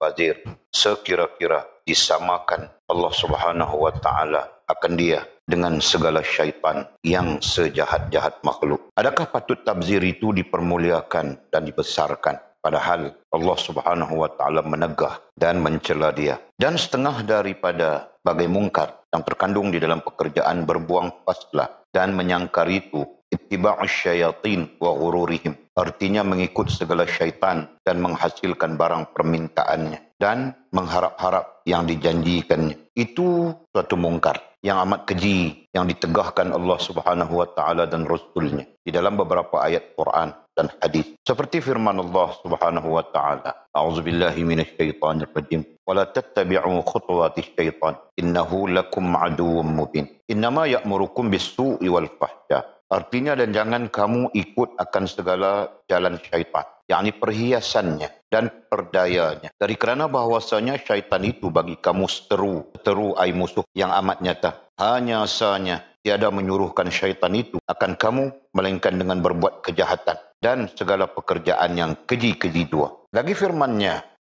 mubazir, sekira-kira disamakan Allah Subhanahu wa taala akan dia dengan segala syaitan yang sejahat-jahat makhluk. Adakah patut tabzir itu dipermuliakan dan dibesarkan? Padahal Allah Subhanahu wa taala menegah dan mencela dia. Dan setengah daripada bagai mungkar yang terkandung di dalam pekerjaan berbuang faslah dan menyangkar itu ittiba'us syayatin wa ghururihim. Artinya mengikut segala syaitan dan menghasilkan barang permintaannya dan mengharap-harap yang dijanjikannya. Itu suatu mungkar yang amat keji yang ditegahkan Allah Subhanahu wa taala dan Rasulnya di dalam beberapa ayat Quran dan hadis. Seperti firman Allah Subhanahu wa taala, A'udzubillahi minasyaitonir rajim. Wala tattabi'u khutuwatis syaitan innahu lakum aduwwum mubin. Innama ya'murukum bis-su'i wal fahsya. Artinya, dan jangan kamu ikut akan segala jalan syaitan, yakni perhiasannya dan perdayanya. Dari kerana bahwasanya syaitan itu bagi kamu seteru ai musuh yang amat nyata. Hanya sahanya tiada menyuruhkan syaitan itu akan kamu, melainkan dengan berbuat kejahatan dan segala pekerjaan yang keji-keji dua. Lagi firmannya,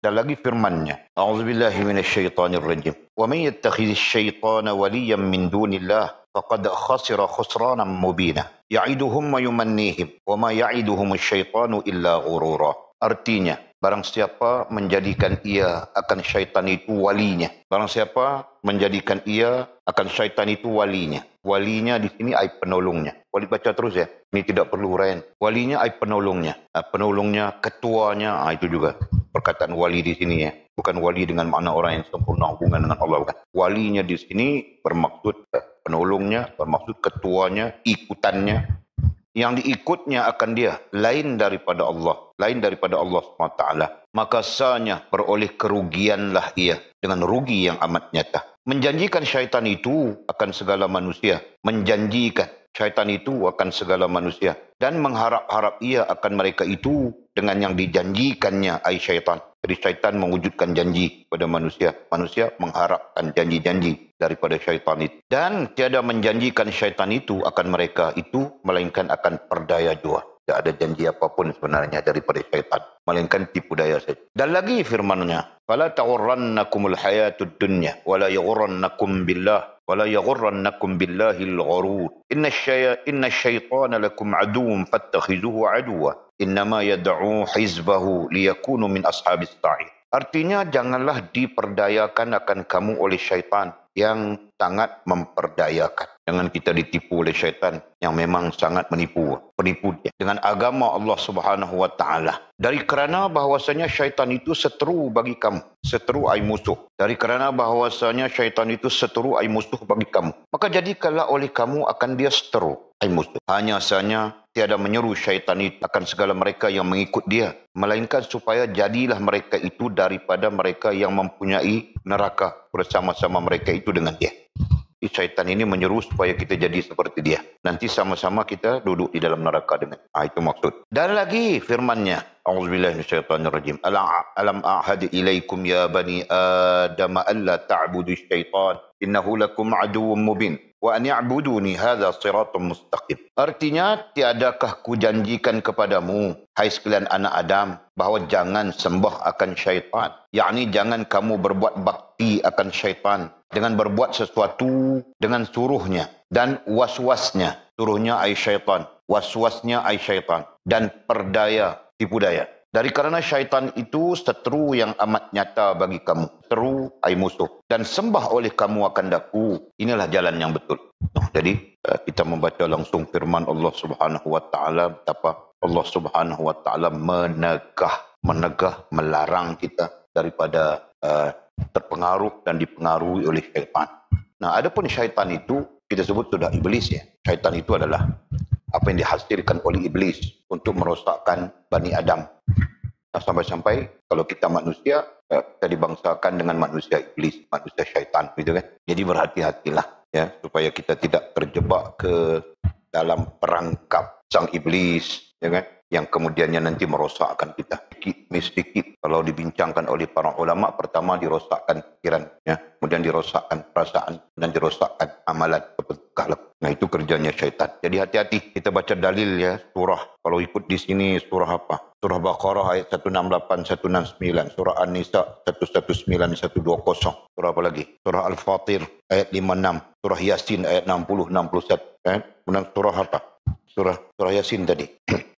A'udzubillahi minasyaitonir rajim. Wa may yattakhidhish syaitana waliyan min dunillah faqad khasira khusranan mubina. Ya'iduhum wa yumannihim wa ma ya'iduhum asyaitanu illa ghurura. Artinya, barang siapa menjadikan ia akan syaitan itu walinya. Barang siapa menjadikan ia akan syaitan itu walinya. Walinya di sini ai penolongnya. Wali baca terus ya. Ini tidak perlu huraian. Walinya ai penolongnya. Penolongnya, ketuanya, itu juga perkataan wali di sini ya. Bukan wali dengan makna orang yang sempurna hubungan dengan Allah, bukan. Walinya di sini bermaksud penolongnya, bermaksud ketuanya, ikutannya. Yang diikutnya akan dia lain daripada Allah SWT. Maka sahnya beroleh kerugianlah ia dengan rugi yang amat nyata. Menjanjikan syaitan itu akan segala manusia, dan mengharap-harap ia akan mereka itu dengan yang dijanjikannya ai syaitan. Jadi syaitan mewujudkan janji pada manusia. Manusia mengharapkan janji-janji daripada syaitan itu. Dan tiada menjanjikan syaitan itu akan mereka itu, melainkan akan perdaya jua. Tidak ada janji apapun sebenarnya daripada syaitan, melainkan tipu daya saja. Dan lagi firman-Nya, "Fala taghurrannakumul hayatud dunya wa la yaghurrannakum billahil ghurur. Inna syaitana lakum aduwwun fattakhizuhu aduwwa. Innama yad'u hizbahu liyakunu min ashabis sa'ir." Artinya, janganlah diperdayakan akan kamu oleh syaitan yang sangat memperdayakan. Jangan kita ditipu oleh syaitan yang memang sangat penipu dia dengan agama Allah Subhanahu wa taala. Dari kerana bahwasanya syaitan itu seteru bagi kamu, seteru ai musuh. Dari kerana bahwasanya syaitan itu seteru ai musuh bagi kamu, maka jadikanlah oleh kamu akan dia seteru ai musuh. Hanya sahanya tiada menyeru syaitan itu akan segala mereka yang mengikut dia, melainkan supaya jadilah mereka itu daripada mereka yang mempunyai neraka bersama-sama mereka itu dengan dia. Syaitan ini menyeru supaya kita jadi seperti dia. Nanti sama-sama kita duduk di dalam neraka dengan. Itu maksud. Dan lagi firman-Nya, A'udzubillahi minasyaitonirrajim. Alam a'had ilaikum ya bani Adam alla ta'budu syaitan innahu lakum aduwwum mubin wa an ya'buduni hadza siratun mustaqim. Artinya, tiadakah kujanjikan kepadamu, hai sekalian anak Adam, bahawa jangan sembah akan syaitan. Yakni jangan kamu berbuat bakti akan syaitan dengan berbuat sesuatu dengan suruhnya dan waswasnya. Suruhnya ai syaitan, waswasnya ai syaitan, dan perdaya, tipu daya. Dari kerana syaitan itu seteru yang amat nyata bagi kamu, seteru ai musuh, dan sembah oleh kamu akan daku. Inilah jalan yang betul. Jadi kita membaca langsung firman Allah Subhanahu wa taala, betapa Allah Subhanahu wa taala menegah melarang kita daripada terpengaruh dan dipengaruhi oleh syaitan. Nah, adapun syaitan itu kita sebut sudah iblis ya. Syaitan itu adalah apa yang dihasilkan oleh iblis untuk merosakkan Bani Adam. Nah, sampai-sampai kalau kita manusia, kita dibangsakan dengan manusia iblis, manusia syaitan, gitu kan. Jadi berhati-hatilah ya, supaya kita tidak terjebak ke dalam perangkap sang iblis ya kan? Yang kemudiannya nanti merosakkan kita. Sedikit demi sedikit, kalau dibincangkan oleh para ulama, pertama dirosakkan pikiran, ya, kemudian dirosakkan perasaan, dan dirosakkan amalan. Nah, itu kerjanya syaitan. Jadi hati-hati, kita baca dalil ya, surah. Kalau ikut di sini surah apa? Surah Baqarah ayat 168, 169. Surah An-Nisa 119, 120. Surah apa lagi? Surah Al-Fatir ayat 56. Surah Yasin ayat 60, 61. Kemudian surah apa? Surah Yasin tadi.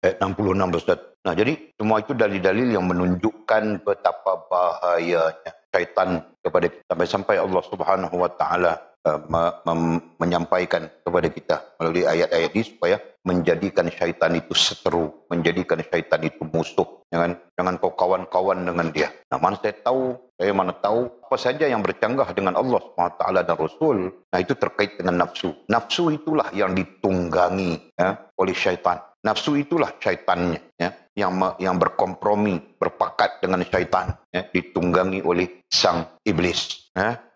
Ayat 60, 61. Nah, jadi semua itu dalil-dalil yang menunjukkan betapa bahayanya syaitan kepada kita. Sampai-sampai Allah Subhanahu wa taala menyampaikan kepada kita melalui ayat-ayat ini supaya menjadikan syaitan itu seteru, menjadikan syaitan itu musuh. Jangan kau kawan-kawan dengan dia. Nah, saya mana tahu apa saja yang bercanggah dengan Allah SWT dan Rasul. Nah, itu terkait dengan nafsu. Nafsu itulah yang ditunggangi, ya, oleh syaitan. Nafsu itulah syaitannya, ya, yang berkompromi, berpakat dengan syaitan, ya, ditunggangi oleh sang iblis.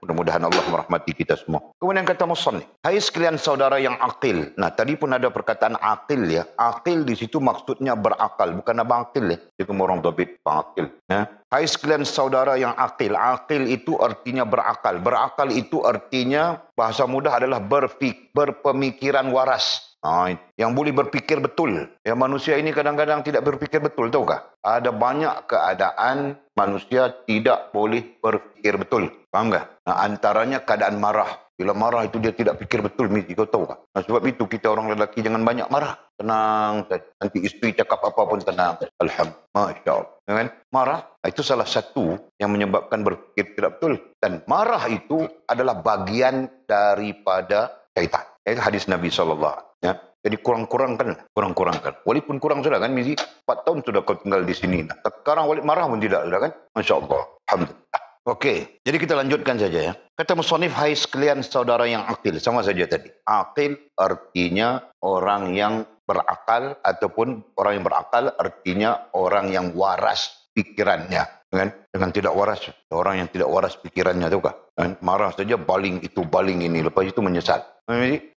Mudah-mudahan Allah merahmati kita semua. Kemudian kata musannif, hai sekalian saudara yang akil. Nah, tadi pun ada perkataan akil, ya. Akil di situ maksudnya berakal, bukan abang akil, ya. Itu orang dobit pangakil. Hai sekalian saudara yang akil. Akil itu artinya berakal. Berakal itu artinya bahasa mudah adalah berpemikiran waras. Yang boleh berpikir betul. Ya, manusia ini kadang-kadang tidak berpikir betul, tahukah? Ada banyak keadaan manusia tidak boleh berpikir betul. Faham tak? Nah, antaranya keadaan marah. Bila marah itu dia tidak fikir betul, mesti kau tahu tak? Nah, sebab itu kita orang lelaki jangan banyak marah. Tenang. Nanti isteri cakap apa pun tenang. Alhamdulillah. Masya Allah. Kan? Marah itu salah satu yang menyebabkan berpikir tidak betul. Dan marah itu adalah bagian daripada syaitan. Itu hadis Nabi SAW. Ya. Jadi kurang-kurangkan. Walaupun kurang sudah kan, misi 4 tahun sudah kau tinggal di sini. Nah, sekarang wali marah pun tidak sudah kan? Masya Allah. Alhamdulillah. Okey, jadi kita lanjutkan saja ya. Kata musannif, hai sekalian saudara yang akil. Sama saja tadi. Akil artinya orang yang berakal, ataupun orang yang berakal artinya orang yang waras pikirannya. Kan? Dengan tidak waras, orang yang tidak waras pikirannya, tahu kah? Marah saja baling itu, baling ini, lepas itu menyesal.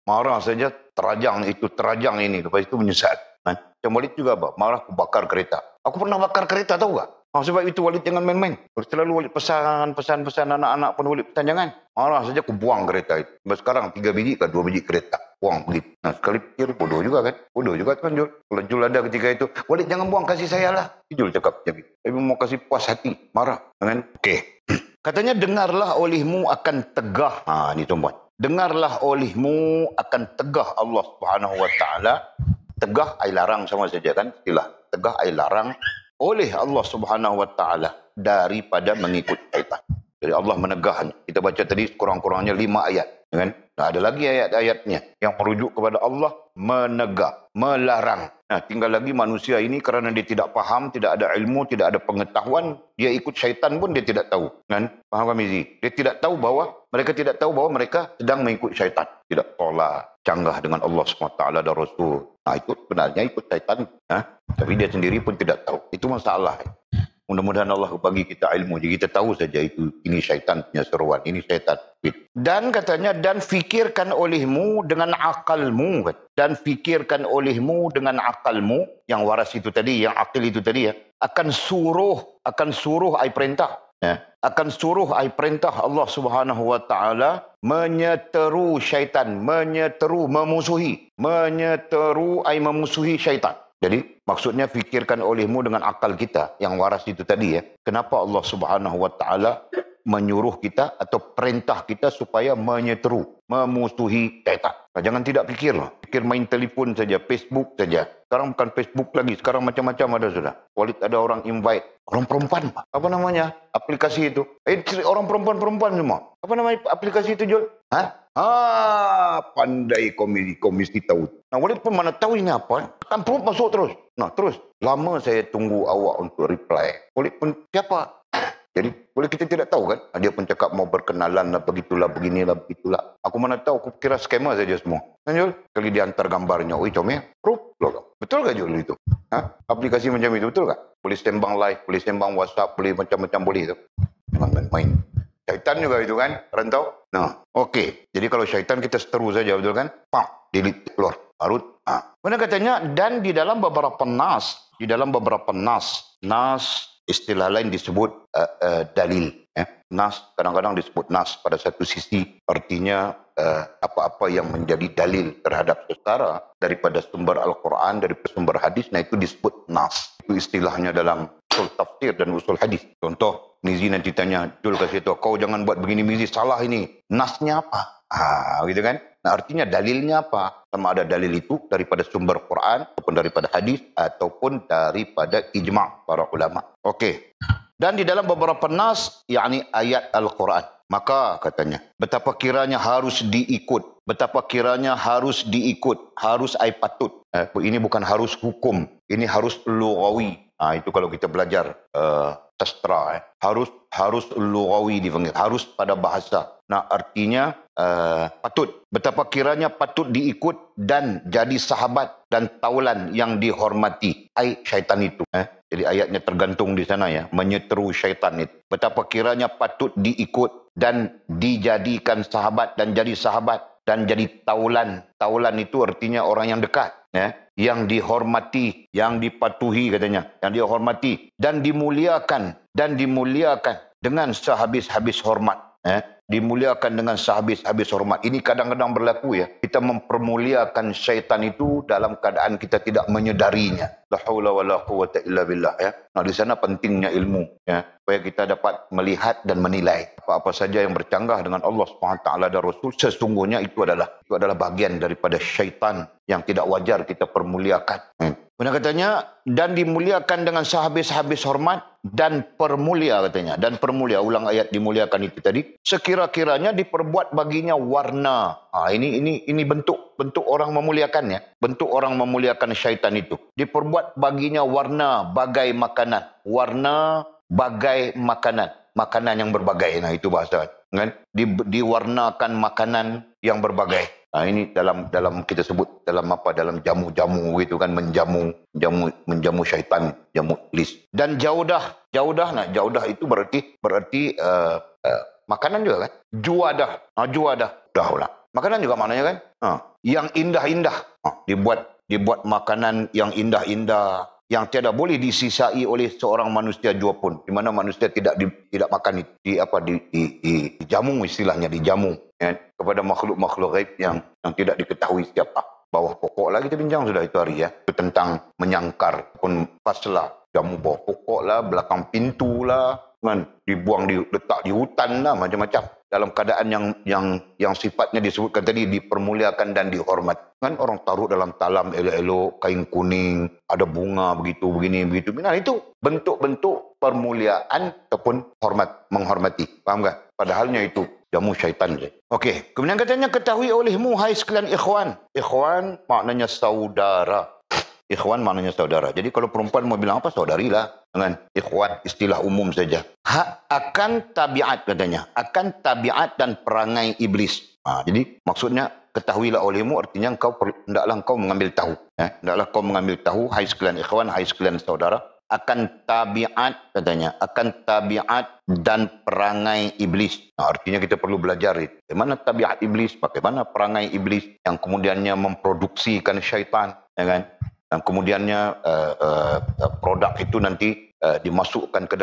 Marah saja terajang itu, terajang ini, lepas itu menyesal. Macam Walid juga apa? Marah aku bakar kereta. Aku pernah bakar kereta, tahu tak? Sebab itu Walid jangan main-main. Selalu Walid pesan anak-anak pun Walid pesan jangan. Marah saja aku buang kereta itu. Sampai sekarang 3 biji ke 2 biji kereta. Buang begitu. Nah, sekali pikir bodoh juga kan? Bodoh juga kan Jul. Kalau Jul ada ketika itu, Walid jangan buang, kasih saya lah. Jul cakap macam itu. Tapi mau kasih puas hati. Marah. Kan? Okey. Katanya dengarlah olehmu akan tegah. Ini tuan-tuan. Dengarlah olehmu akan tegah Allah Subhanahu Wa Taala. Tegah ai larang sama saja kan? Istilah tegah ai larang oleh Allah Subhanahu Wa Taala daripada mengikut syaitan. Jadi Allah menegahnya. Kita baca tadi kurang-kurangnya 5 ayat, kan? Nah, ada lagi ayat-ayatnya yang merujuk kepada Allah menegah, melarang. Nah, tinggal lagi manusia ini kerana dia tidak faham, tidak ada ilmu, tidak ada pengetahuan, dia ikut syaitan pun dia tidak tahu, kan? Faham kami Mizi? Dia tidak tahu bahawa mereka sedang mengikut syaitan. Tidak tolak, canggah dengan Allah SWT dan Rasul. Nah, itu sebenarnya ikut syaitan. Tapi dia sendiri pun tidak tahu. Itu masalah. Mudah-mudahan Allah bagi kita ilmu. Jadi kita tahu saja ini syaitan punya seruan. Ini syaitan. Dan katanya, dan fikirkan olehmu dengan akalmu. Dan fikirkan olehmu dengan akalmu. Yang waras itu tadi, yang akil itu tadi ya. Akan suruh ai perintah. Ya. Akan suruh ai perintah Allah Subhanahu Wa Taala menyeteru syaitan, memusuhi ai memusuhi syaitan. Jadi maksudnya fikirkan olehmu dengan akal kita yang waras itu tadi ya. Kenapa Allah Subhanahu Wa Taala menyuruh kita atau perintah kita supaya menyeteru, memusuhi syaitan. Nah, jangan tidak fikirlah. Fikir main telefon saja, Facebook saja. Sekarang bukan Facebook lagi, sekarang macam-macam ada sudah. Walid ada orang invite, orang perempuan, apa namanya aplikasi itu? Orang perempuan semua. Apa namanya aplikasi itu, Jul? Pandai komisi tahu. Nah, Walid pun mana tahu ini apa? Kan perut masuk terus. Nah, terus. Lama saya tunggu awak untuk reply. Walid pun siapa? Jadi, boleh kita tidak tahu kan? Dia pun cakap mau berkenalan lah, begitulah, beginilah, begitulah. Aku mana tahu, aku kira skema saja semua. Kan Jul? Kali diantar gambarnya. Oi, comel. Betul ke Jul itu? Aplikasi macam itu, betul tak? Boleh sembang live, boleh sembang WhatsApp, boleh macam-macam boleh itu. Jangan main-main. Syaitan juga itu kan, rantau. Nah, okey. Jadi kalau syaitan kita seteru saja, betul kan? Delete, keluar. Barut. Kemudian katanya, dan di dalam beberapa nas, nas istilah lain disebut dalil. Nas kadang-kadang disebut nas pada satu sisi, artinya apa-apa yang menjadi dalil terhadap perkara daripada sumber Al-Quran, daripada sumber hadis, nah itu disebut nas. Itu istilahnya dalam usul tafsir dan usul hadis. Contoh, Mizi nanti tanya, Jul kasih tahu, kau jangan buat begini Mizi, salah ini. Nasnya apa? Gitu kan? Nah, artinya dalilnya apa? Sama ada dalil itu daripada sumber Quran, ataupun daripada hadis, ataupun daripada ijma' para ulama. Okey. Dan di dalam beberapa nas, yakni ayat Al-Quran. Maka katanya, betapa kiranya harus diikut. Betapa kiranya harus diikut. Harus ay patut. Ini bukan harus hukum. Ini harus lughawi. Itu kalau kita belajar sastra. Harus lughawi dipanggil. Harus pada bahasa. Nah, artinya patut. Betapa kiranya patut diikut dan jadi sahabat dan taulan yang dihormati. Syaitan itu. Jadi ayatnya tergantung di sana ya. Menyeteru syaitan itu. Betapa kiranya patut diikut dan dijadikan sahabat dan jadi sahabat dan jadi taulan. Taulan itu artinya orang yang dekat. Yang dihormati, yang dipatuhi katanya. Yang dihormati dan dimuliakan. Dan dimuliakan dengan sehabis-habis hormat. Dimuliakan dengan sehabis-habis hormat. Ini kadang-kadang berlaku ya. Kita mempermuliakan syaitan itu dalam keadaan kita tidak menyedarinya. La haula wa la quwwata illa billah ya. Nah, di sana pentingnya ilmu ya, supaya kita dapat melihat dan menilai apa-apa saja yang bercanggah dengan Allah Subhanahu wa taala dan Rasul, sesungguhnya itu adalah bagian daripada syaitan yang tidak wajar kita permuliakan. Benar katanya, dan dimuliakan dengan sehabis-habis hormat dan permulia katanya. Dan permulia, ulang ayat dimuliakan itu tadi. Sekira-kiranya diperbuat baginya warna. Ini bentuk orang memuliakan ya. Bentuk orang memuliakan syaitan itu. Diperbuat baginya warna bagai makanan. Warna bagai makanan. Makanan yang berbagai. Nah itu bahasa kan. Diwarnakan makanan yang berbagai. Ini dalam kita sebut dalam jamu-jamu gitu kan, menjamu syaitan, jamu iblis. Dan jaudah. Nah, jaudah itu berarti makanan juga kan? Juadah. Juadah. Dah. Makanan juga maknanya kan? Yang indah-indah. Dibuat makanan yang indah-indah, yang tiada boleh disisai oleh seorang manusia jua pun, di mana manusia tidak makan dijamu, istilahnya dijamu ya, kepada makhluk-makhluk gaib yang tidak diketahui siapa. Bawah pokok lah kita bincang sudah itu hari ya, itu tentang menyangkar pun paslah, jamu bawah pokok lah, belakang pintu lah kan, diletak di hutan lah, macam-macam, dalam keadaan yang sifatnya disebutkan tadi, dipermuliakan dan dihormat. Kan orang taruh dalam talam elok-elok, kain kuning, ada bunga begitu, begini, begitu. Nah, itu bentuk-bentuk permuliaan ataupun menghormati. Faham tak? Padahalnya itu jamu syaitan. Okey, kemudian katanya, ketahui olehmu hai sekalian ikhwan. Ikhwan maknanya saudara. Ikhwan maknanya saudara. Jadi kalau perempuan mau bilang apa, saudarilah. Dengan ikhwan, istilah umum saja. Akan tabiat katanya. Akan tabiat dan perangai iblis. Jadi maksudnya, ketahuilah olehmu artinya hendaklah kau mengambil tahu. Hendaklah kau mengambil tahu, hai sekalian ikhwan, hai sekalian saudara. Akan tabiat katanya. Akan tabiat dan perangai iblis. Artinya kita perlu belajar bagaimana tabiat iblis, bagaimana perangai iblis yang kemudiannya memproduksikan syaitan. Ya kan? Dan kemudiannya produk itu nanti dimasukkan ke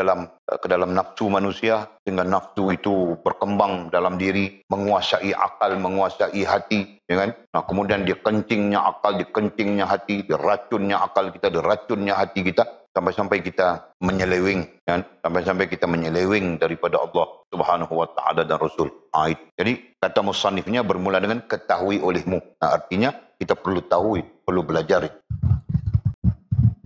dalam nafsu manusia, sehingga nafsu itu berkembang dalam diri, menguasai akal, menguasai hati, ya kan? Nah, kemudian dia kencingnya akal, dia kencingnya hati, dia racunnya akal kita, dia racunnya hati kita, sampai-sampai kita menyeleweng, ya kan? Sampai-sampai kita menyeleweng daripada Allah Subhanahu wa taala dan Rasul. Jadi kata musannifnya bermula dengan ketahui olehmu. Nah, artinya kita perlu tahu, perlu belajar.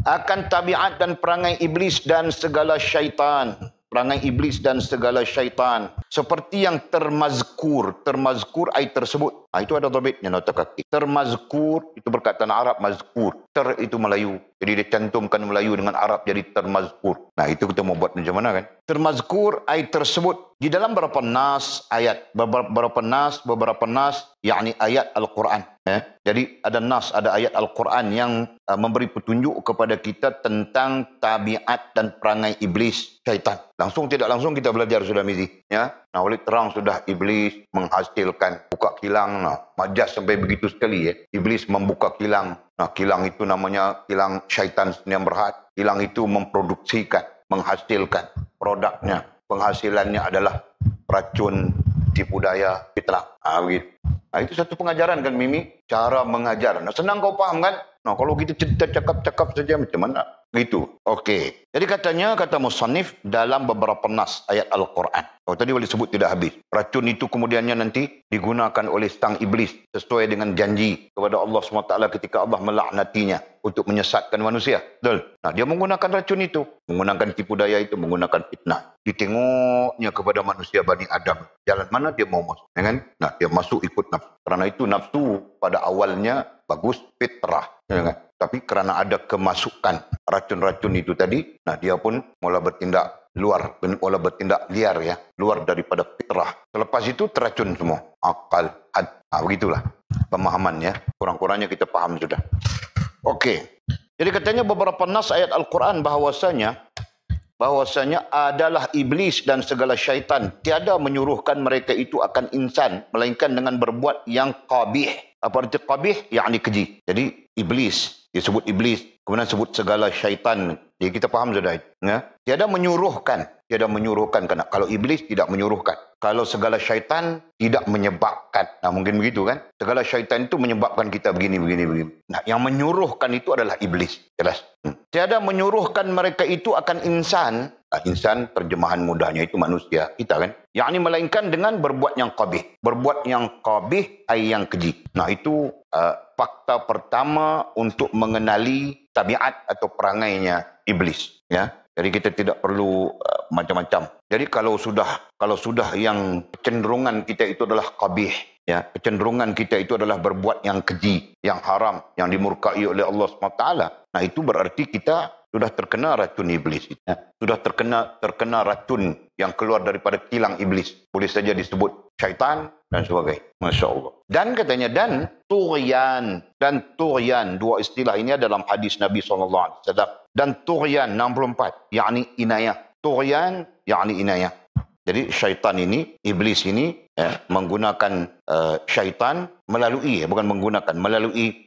Akan tabiat dan perangai iblis dan segala syaitan. Perangai iblis dan segala syaitan. Seperti yang termazkur. Termazkur ay tersebut. Itu ada dhabitnya, nota kaki. Termazkur itu perkataan Arab, mazkur. Ter itu Melayu. Jadi dia cantumkan Melayu dengan Arab jadi termazkur. Nah itu kita mau buat macam mana kan? Termazkur ay tersebut. Di dalam beberapa nas ayat. Beberapa nas yakni ayat Al-Quran. Jadi ada nas, ada ayat Al-Quran yang memberi petunjuk kepada kita tentang tabiat dan perangai iblis, syaitan. Langsung tidak langsung kita belajar sudah Mizi. Ya? Nah, oleh terang sudah iblis menghasilkan buka kilang. Nah, majas sampai begitu sekali ya. Iblis membuka kilang. Nah, kilang itu namanya kilang syaitan yang berhad. Kilang itu memproduksikan, menghasilkan produknya. Penghasilannya adalah racun, tipu daya, fitnah. Begitu. Nah, itu satu pengajaran kan Mimi. Cara mengajar. Nah, senang kau paham kan? Nah, kalau gitu kita cakap-cakap saja macam mana? Gitu. Okey. Jadi katanya, kata musannif dalam beberapa nas ayat Al-Quran. Oh, tadi boleh sebut tidak habis. Racun itu kemudiannya nanti digunakan oleh sang iblis sesuai dengan janji kepada Allah SWT ketika Allah melaknatinya untuk menyesatkan manusia. Betul. Nah, dia menggunakan racun itu, menggunakan tipu daya itu, menggunakan fitnah. Ditengoknya kepada manusia Bani Adam. Jalan mana dia mau masuk? Ya kan? Nah, dia masuk ikut nafsu. Karena itu nafsu pada awalnya bagus, fitrah. Ya kan? Tapi kerana ada kemasukan racun-racun itu tadi, nah dia pun mula bertindak bertindak liar ya, luar daripada fitrah. Selepas itu teracun semua. Akal, had. Nah, begitulah pemahaman ya. Kurang-kurangnya kita paham sudah. Okey. Jadi katanya beberapa nas ayat Al-Quran bahawasanya adalah iblis dan segala syaitan tiada menyuruhkan mereka itu akan insan, melainkan dengan berbuat yang qabih. Apa arti qabih? Yakni keji. Jadi iblis, disebut iblis, kemudian sebut segala syaitan. Jadi kita faham sudah. Ya? Tiada menyuruhkan. Kerana kalau iblis tidak menyuruhkan. Kalau segala syaitan tidak menyebabkan. Nah, mungkin begitu kan? Segala syaitan itu menyebabkan kita begini. Nah, yang menyuruhkan itu adalah iblis. Jelas? Tiada menyuruhkan mereka itu akan insan. Nah, insan terjemahan mudahnya itu manusia. Kita kan? Yakni melainkan dengan berbuat yang qabih. Berbuat yang qabih ay yang keji. Nah, itu fakta pertama untuk mengenali tabiat atau perangainya iblis. Ya. Jadi kita tidak perlu macam-macam. Jadi kalau sudah yang kecenderungan kita itu adalah qabih, ya, kecenderungan kita itu adalah berbuat yang keji, yang haram, yang dimurkai oleh Allah SWT. Nah, itu berarti kita sudah terkena racun iblis. Ya. Sudah terkena racun yang keluar daripada kilang iblis. Boleh saja disebut syaitan dan sebagainya. Masya Allah. Dan katanya, dan tughyan. Dua istilah ini dalam hadis Nabi SAW. Dan tughyan 64, yakni inayah. Tughyan, yakni inayah. Jadi syaitan ini, iblis ini, menggunakan syaitan melalui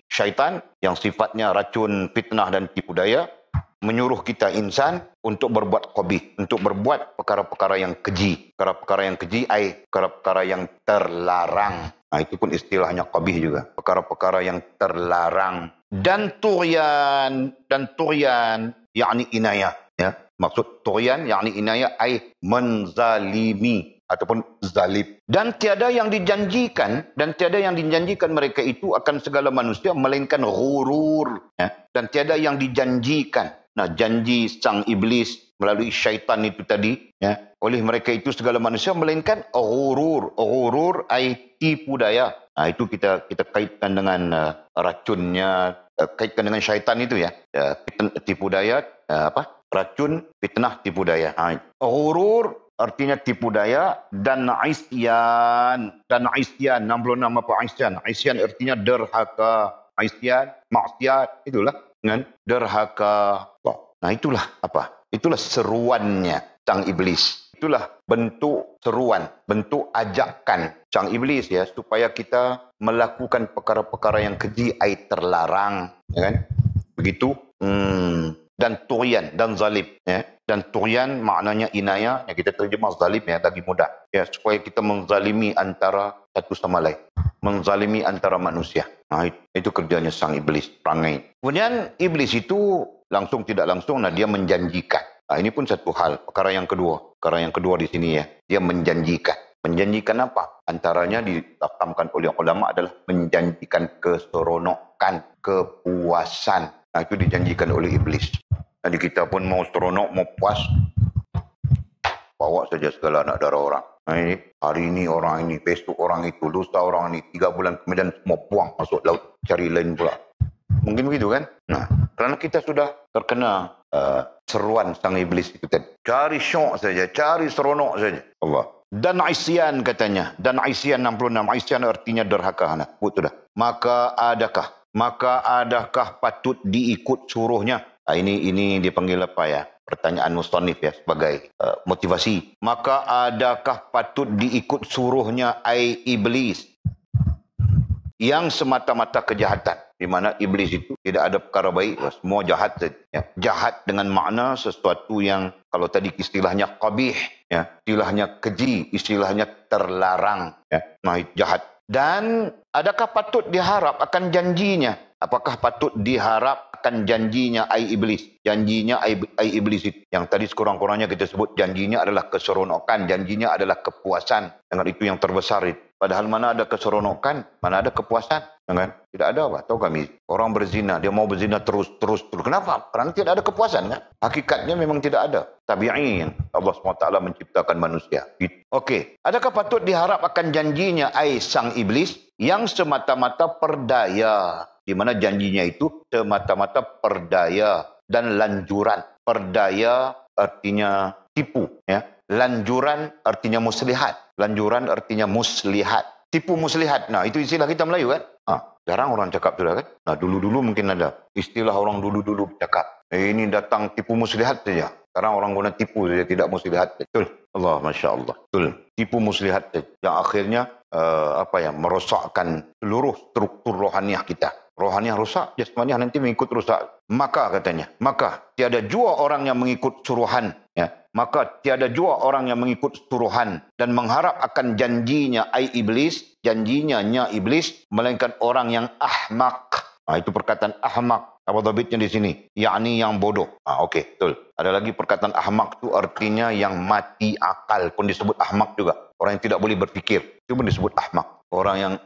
syaitan yang sifatnya racun, fitnah dan tipu daya, menyuruh kita insan untuk berbuat qabih, untuk berbuat perkara-perkara yang keji. Perkara-perkara yang keji, perkara-perkara yang terlarang. Nah, itu pun istilahnya qabih juga. Perkara-perkara yang terlarang. Dan tughyan, yakni inayah. Ya. Maksud tughyan, yakni inayah, menzalimi ataupun zalim. Dan tiada yang dijanjikan mereka itu akan segala manusia melainkan ghurur. Ya. Dan tiada yang dijanjikan. Nah, janji sang iblis melalui syaitan itu tadi, ya, oleh mereka itu segala manusia melainkan ghurur. Ghurur ay tipu daya. Nah, itu kita kaitkan dengan racunnya, kaitkan dengan syaitan itu ya. Tipu daya, racun, fitnah, tipu daya. Ghurur artinya tipu daya, dan isyan. 66 apa isyan? Isyan artinya derhaka. Isyan, maksiat, itulah. Kan? Derhaka. Nah, itulah apa? Itulah seruannya sang iblis. Itulah bentuk seruan, bentuk ajakan sang iblis ya, supaya kita melakukan perkara-perkara yang keji, terlarang, ya kan? Begitu. Dan tughyan, dan zalim, ya. Dan tughyan maknanya inayah, yang kita terjemah zalim ya, lagi mudah. Ya, supaya kita menzalimi antara satu sama lain, menzalimi antara manusia. Nah, itu kerjanya sang iblis, perangai. Kemudian iblis itu langsung tidak langsung, nah dia menjanjikan. Nah, ini pun satu hal. Perkara yang kedua di sini ya, dia menjanjikan. Menjanjikan apa? Antaranya ditamkan oleh ulama adalah menjanjikan keseronokan, kepuasan. Nah, itu dijanjikan oleh iblis. Jadi kita pun mau seronok, mau puas, bawa saja segala anak darah orang. Nah, ini, hari ini orang ini, besok orang itu, lusa orang ini, 3 bulan kemudian semua buang masuk laut, cari lain pula. Mungkin begitu kan? Nah, kerana kita sudah terkena seruan sang iblis itu tadi. Cari syok saja, cari seronok saja. Allah. Dan isyan katanya. Dan isyan 66. Isyan artinya derhaka. Nah, sudah. Maka adakah patut diikut suruhnya Ini dipanggil apa ya? Pertanyaan mustonif ya sebagai motivasi. Maka adakah patut diikut suruhnya ai iblis yang semata-mata kejahatan, di mana iblis itu tidak ada perkara baik, semua jahat saja. Ya. Jahat dengan makna sesuatu yang kalau tadi istilahnya qabih, ya, istilahnya keji, istilahnya terlarang, ya. Nah, jahat. Dan adakah patut diharap akan janjinya? Apakah patut diharap akan janjinya ai iblis? Janjinya ai iblis itu yang tadi sekurang-kurangnya kita sebut janjinya adalah keseronokan, janjinya adalah kepuasan. Dengan itu yang terbesar itu. Padahal mana ada keseronokan, mana ada kepuasan, kan? Tidak ada apa? Tahu kami, orang berzina, dia mau berzina terus. Kenapa? Karena tidak ada kepuasan, kan? Hakikatnya memang tidak ada. Tabi'in, Allah SWT menciptakan manusia. Okey, adakah patut diharap akan janjinya ai sang iblis yang semata-mata perdaya? Di mana janjinya itu semata-mata perdaya dan lanjuran. Perdaya artinya tipu, ya. Lanjuran artinya muslihat. Lanjuran artinya muslihat. Tipu muslihat. Nah, itu istilah kita Melayu kan? Jarang orang cakap sudah kan? Nah, dulu-dulu mungkin ada. Istilah orang dulu-dulu cakap. Ini datang tipu muslihat saja. Sekarang orang guna tipu saja, tidak muslihat. Betul. Allah, Masya Allah. Betul. Tipu muslihat saja. Yang akhirnya, merosakkan seluruh struktur rohaniah kita. Rohaniah rusak, jasmaniah nanti mengikut rusak. Maka katanya, tiada jua orang yang mengikut suruhan, ya. Maka tiada jua orang yang mengikut suruhan dan mengharap akan janjinya ai iblis, janjinya nya iblis, melainkan orang yang ahmak. Itu perkataan ahmak. Apa dhabitnya di sini? Yakni yang bodoh. Okey, betul. Ada lagi perkataan ahmak itu artinya yang mati akal pun disebut ahmak juga. Orang yang tidak boleh berfikir, itu pun disebut ahmak. Orang yang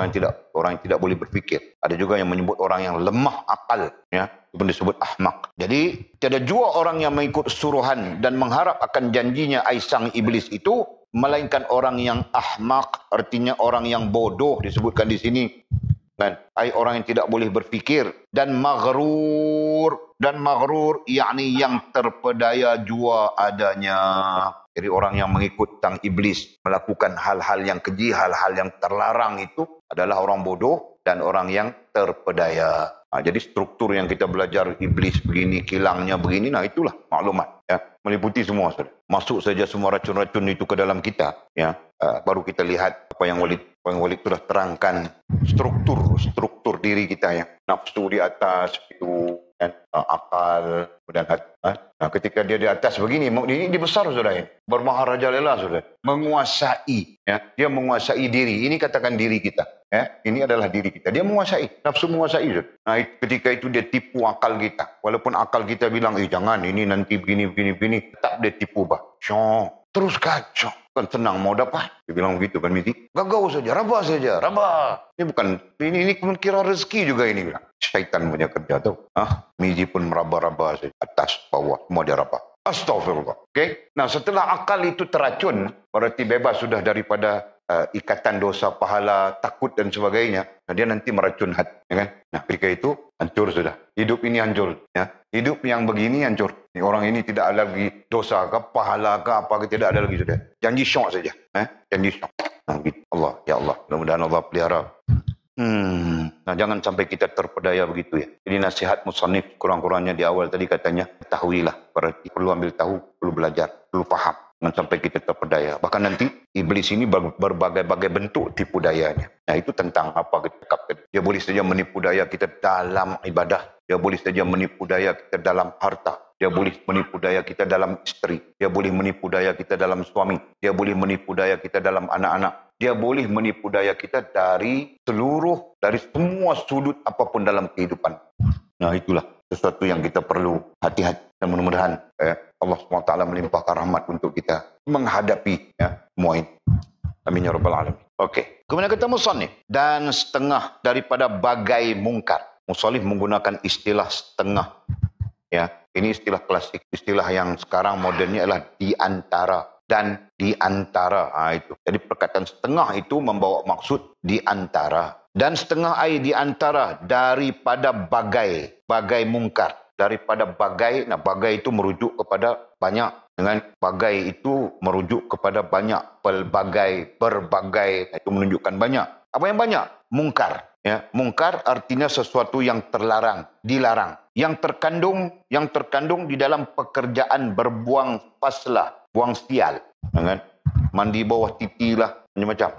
tidak boleh berfikir. Ada juga yang menyebut orang yang lemah akal, ya, itu pun disebut ahmak. Jadi tiada jua orang yang mengikut suruhan dan mengharap akan janjinya ai sang iblis itu, melainkan orang yang ahmak, artinya orang yang bodoh disebutkan di sini. Dan orang yang tidak boleh berfikir, dan maghrur yakni yang terpedaya jua adanya. Jadi orang yang mengikut sang iblis melakukan hal-hal yang keji, hal-hal yang terlarang itu adalah orang bodoh dan orang yang terpedaya. Jadi struktur yang kita belajar iblis begini, kilangnya begini, nah itulah maklumat, ya, meliputi semua. Masuk saja semua racun-racun itu ke dalam kita, ya. Baru kita lihat apa yang Walid sudah terangkan, struktur diri kita, ya. Nafsu di atas itu, kan, akal dan nah, ketika dia di atas begini, ini besar sudah ini, bermaharajalela sudah, menguasai, ya, dia menguasai diri. Ini katakan diri kita, ya, ini adalah diri kita. Dia menguasai, nafsu menguasai sudah. Nah, ketika itu dia tipu akal kita, walaupun akal kita bilang, jangan, ini nanti begini, tetap dia tipu terus kacau. Kan senang mau dapat. Dia bilang begitu kan, Mizi. Gagau saja, rabah. Ini kira rezeki juga ini. Bilang. Syaitan punya kerja tuh. Mizi pun meraba-raba saja. Atas, bawah, semua dia rabah. Astaghfirullah. Okay? Nah, setelah akal itu teracun, berarti bebas sudah daripada ikatan dosa, pahala, takut dan sebagainya. Nah, dia nanti meracun hati. Ya kan? Nah, ketika itu, hancur sudah. Hidup ini hancur. Ya. Hidup yang begini hancur. Orang ini tidak ada lagi dosa ke, pahala ke, apa ke, tidak ada lagi sudah. Janji syok saja. Janji syok. Nah, gitu. Allah, ya Allah. Mudah-mudahan Allah pelihara. Nah, jangan sampai kita terpedaya begitu, ya. Jadi nasihat musannif kurang-kurangnya di awal tadi katanya, ketahuilah. Berarti perlu ambil tahu, perlu belajar, perlu faham. Jangan sampai kita terpedaya. Bahkan nanti iblis ini berbagai-bagai bentuk tipu dayanya. Nah, itu tentang apa kita cakapkan. Dia boleh saja menipu daya kita dalam ibadah. Dia boleh saja menipu daya kita dalam harta. Dia boleh menipu daya kita dalam istri. Dia boleh menipu daya kita dalam suami. Dia boleh menipu daya kita dalam anak-anak. Dia boleh menipu daya kita dari semua sudut apapun dalam kehidupan. Nah, itulah sesuatu yang kita perlu hati-hati. Dan mudah-mudahan Allah SWT melimpahkan rahmat untuk kita menghadapi, ya, semua ini. Amin ya rabbal alamin. Okey. Kemudian kata musannif, dan setengah daripada bagai mungkar. Musannif menggunakan istilah setengah. Ya, ini istilah klasik. Istilah yang sekarang modernnya adalah di antara dan di antara. Itu. Jadi perkataan setengah itu membawa maksud di antara. Dan setengah di antara daripada bagai mungkar. Daripada bagai, nah bagai itu merujuk kepada banyak. Dengan bagai itu merujuk kepada banyak. Pelbagai, berbagai, itu menunjukkan banyak. Apa yang banyak? Mungkar. Ya, mungkar artinya sesuatu yang terlarang, dilarang. Yang terkandung di dalam pekerjaan berbuang faslah, buang sial. Kan? Mandi bawah titi lah, macam-macam.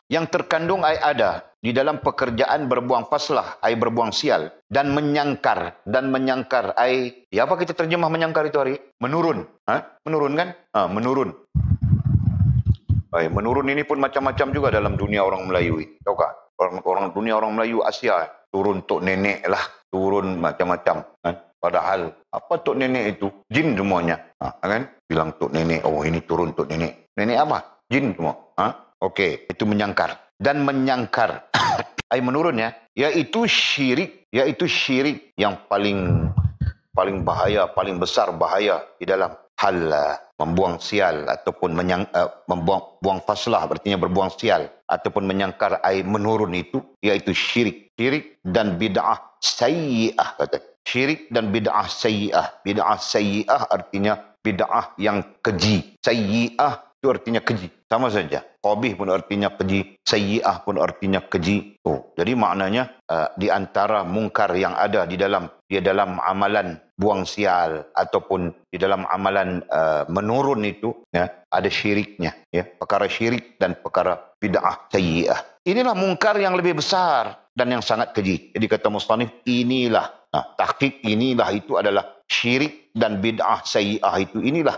Yang terkandung ada di dalam pekerjaan berbuang faslah, ai berbuang sial, dan menyangkar ai, ya apa kita terjemah menyangkar itu hari? Menurun. Menurun kan? Menurun. Menurun ini pun macam-macam juga dalam dunia orang Melayu. Tahu tak? Orang dunia orang Melayu Asia, turun tok nenek lah, turun macam-macam. Padahal apa tok nenek itu? Jin semuanya. Kan? Bilang tok nenek, oh ini turun tok nenek. Nenek apa? Jin semua. Okey, itu menyangkar. Dan menyangkar ai menurun ya, yaitu syirik yang paling bahaya, paling besar bahaya di dalam hal membuang sial ataupun membuang faslah, artinya berbuang sial ataupun menyangkar ai menurun itu, yaitu syirik dan bid'ah sayyi'ah. Kata syirik dan bid'ah sayyi'ah artinya bid'ah yang keji, sayyi'ah itu artinya keji, sama saja. Qabih pun artinya keji, sayyi'ah pun artinya keji. Jadi maknanya di antara mungkar yang ada di dalam amalan buang sial ataupun di dalam amalan menurun itu, ya, ada syiriknya, ya, perkara syirik dan perkara bid'ah sayyi'ah. Inilah mungkar yang lebih besar dan yang sangat keji. Jadi kata musannif, inilah tahqiq, inilah itu adalah syirik dan bid'ah sayyi'ah itu, inilah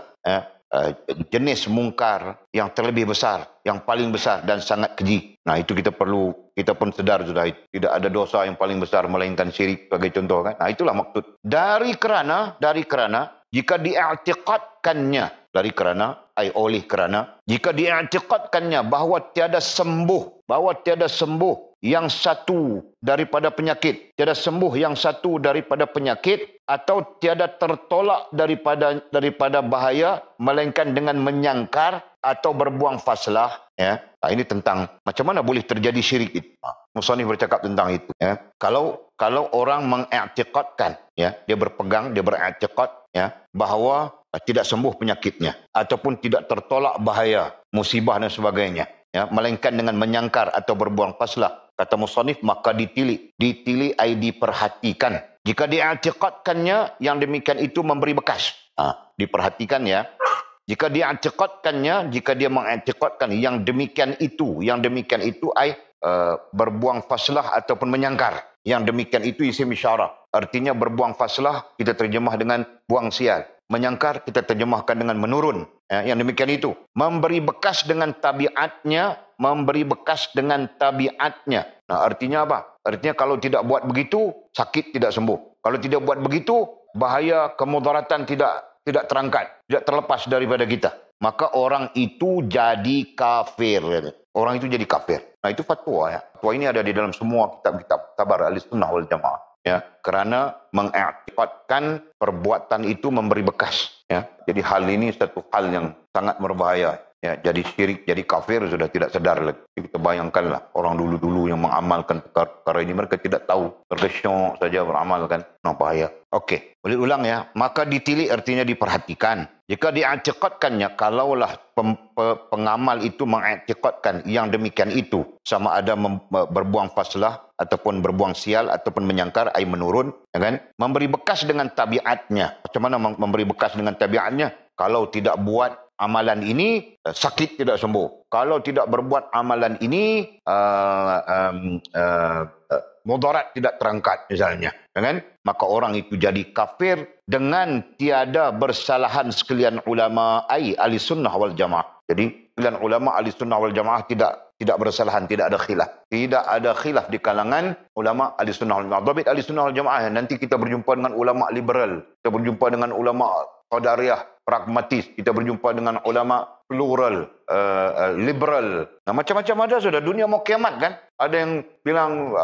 jenis mungkar yang terlebih besar, yang paling besar dan sangat keji. Nah, itu kita pun sedar sudah, tidak ada dosa yang paling besar melainkan syirik sebagai contoh kan. Nah, itulah maksud. Dari kerana jika diiktikadkannya, jika diiktikadkannya bahawa tiada sembuh yang satu daripada penyakit, atau tiada tertolak daripada bahaya melainkan dengan menyangkar atau berbuang faslah, ya. Nah, ini tentang macam mana boleh terjadi syirik itu. Musannif bercakap tentang itu, ya. Kalau orang mengiktikadkan, ya, dia beriktikad, ya, bahawa tidak sembuh penyakitnya ataupun tidak tertolak bahaya, musibah dan sebagainya, ya, melainkan dengan menyangkar atau berbuang faslah, kata musannif, maka ditilik ai diperhatikan. Jika diiktikadkannya yang demikian itu memberi bekas. Diperhatikan, ya. Jika dia mengiktikadkan yang demikian itu ai berbuang faslah ataupun menyangkar. Yang demikian itu isim isyarah. Artinya berbuang faslah kita terjemah dengan buang sial. Menyangkar kita terjemahkan dengan menurun. Ya, yang demikian itu memberi bekas dengan tabiatnya. Nah, artinya apa? Artinya kalau tidak buat begitu, sakit tidak sembuh. Kalau tidak buat begitu, bahaya kemudaratan tidak terangkat, tidak terlepas daripada kita. Maka orang itu jadi kafir. Orang itu jadi kafir. Nah, itu fatwa, ya. Fatwa ini ada di dalam semua kitab-kitab tabar Ahlussunnah wal Jamaah. Ya, kerana mengiktikadkan perbuatan itu memberi bekas, ya. Jadi hal ini satu hal yang sangat berbahaya, ya. Jadi syirik, jadi kafir sudah tidak sadar lagi. Jadi kita bayangkanlah orang dulu-dulu yang mengamalkan perkara ini, mereka tidak tahu, terkesyok saja beramalkan. Nah, bahaya. Okey, boleh ulang, ya. Maka ditilik artinya diperhatikan. Jika diiktikadkannya, kalaulah pengamal itu mengiktikadkan yang demikian itu, sama ada berbuang faslah ataupun berbuang sial ataupun menyangkar ai menurun, ya kan? Memberi bekas dengan tabiatnya. Macam mana memberi bekas dengan tabiatnya? Kalau tidak buat amalan ini, sakit tidak sembuh. Kalau tidak berbuat amalan ini, mudarat tidak terangkat misalnya, ya kan? Maka orang itu jadi kafir dengan tiada bersalahan sekalian ulama ahli sunnah wal jamaah. Jadi sekalian ulama ahli sunnah wal jamaah tidak bersalahan, tidak ada khilaf. Tidak ada khilaf di kalangan ulama ahli sunnah wal jamaah. Dhabit ahli sunnah wal jamaah, nanti kita berjumpa dengan ulama liberal, kita berjumpa dengan ulama qadariyah pragmatis, kita berjumpa dengan ulama plural, liberal. Nah, macam-macam ada sudah. Dunia mau kiamat kan? Ada yang bilang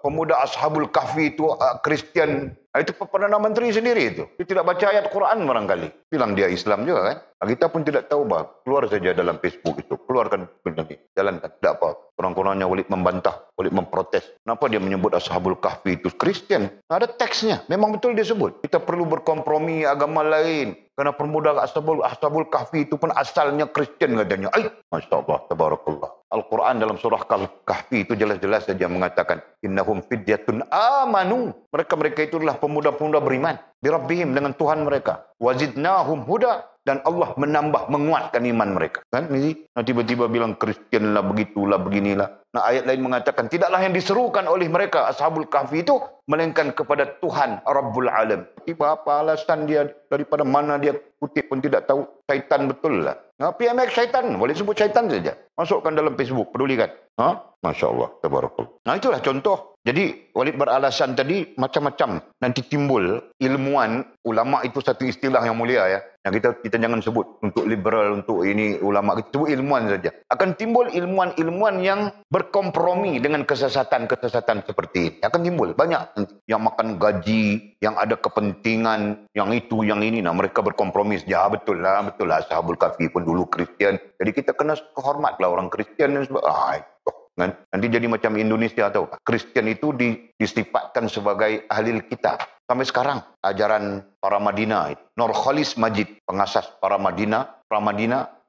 pemuda Ashabul Kahfi itu Kristian. Itu Perdana Menteri sendiri itu. Dia tidak baca ayat Quran barangkali. Bilang dia Islam juga kan? Kita pun tidak tahu, bah. Keluar saja dalam Facebook itu. Keluarkan nanti. Jalankan. Tidak apa. Kurang-kurangnya Walid membantah, Walid memprotes. Kenapa dia menyebut Ashabul Kahfi itu Kristian? Ada teksnya. Memang betul dia sebut. Kita perlu berkompromi agama lain. Kerana pemuda Ashabul Kahfi itu pun asalnya Kristian katanya. Masya Allah, tabarakallah. Al-Quran dalam surah Kahfi itu jelas-jelas saja mengatakan innahum fidyatun amanu. Mereka itu adalah pemuda-pemuda beriman birabbihim, dengan Tuhan mereka. Wazidnahum huda, dan Allah menambah, menguatkan iman mereka. Kan? Nah, tiba-tiba bilang Kristian lah, begitulah, beginilah. Nah, ayat lain mengatakan tidaklah yang diserukan oleh mereka Ashabul Kahfi itu melainkan kepada Tuhan Rabbul Alam. Tiba apa alasan dia, daripada mana dia kutip pun tidak tahu. Syaitan betul lah. Nah, PMX syaitan, boleh sebut syaitan saja. Masukkan dalam Facebook, pedulikan. Masya Allah, tabarakallah. Nah, itulah contoh. Jadi Walid beralasan tadi macam-macam. Nanti timbul ilmuwan, ulama itu satu istilah yang mulia ya. Yang kita jangan sebut untuk liberal, untuk ini ulama, kita sebut ilmuwan saja. Akan timbul ilmuwan-ilmuwan yang berkompromi dengan kesesatan-kesesatan seperti ini. Akan timbul banyak yang makan gaji, yang ada kepentingan, yang itu, yang ini. Nah, mereka berkompromi. Ya betul lah Ashabul Kahfi pun dulu Kristian. Jadi kita kena hormatlah orang Kristian dan sebagainya. Nanti jadi macam Indonesia tahu. Kristian itu disifatkan sebagai ahli kitab. Sampai sekarang ajaran para Madinah, Nur Khalis Majid, pengasas para Madinah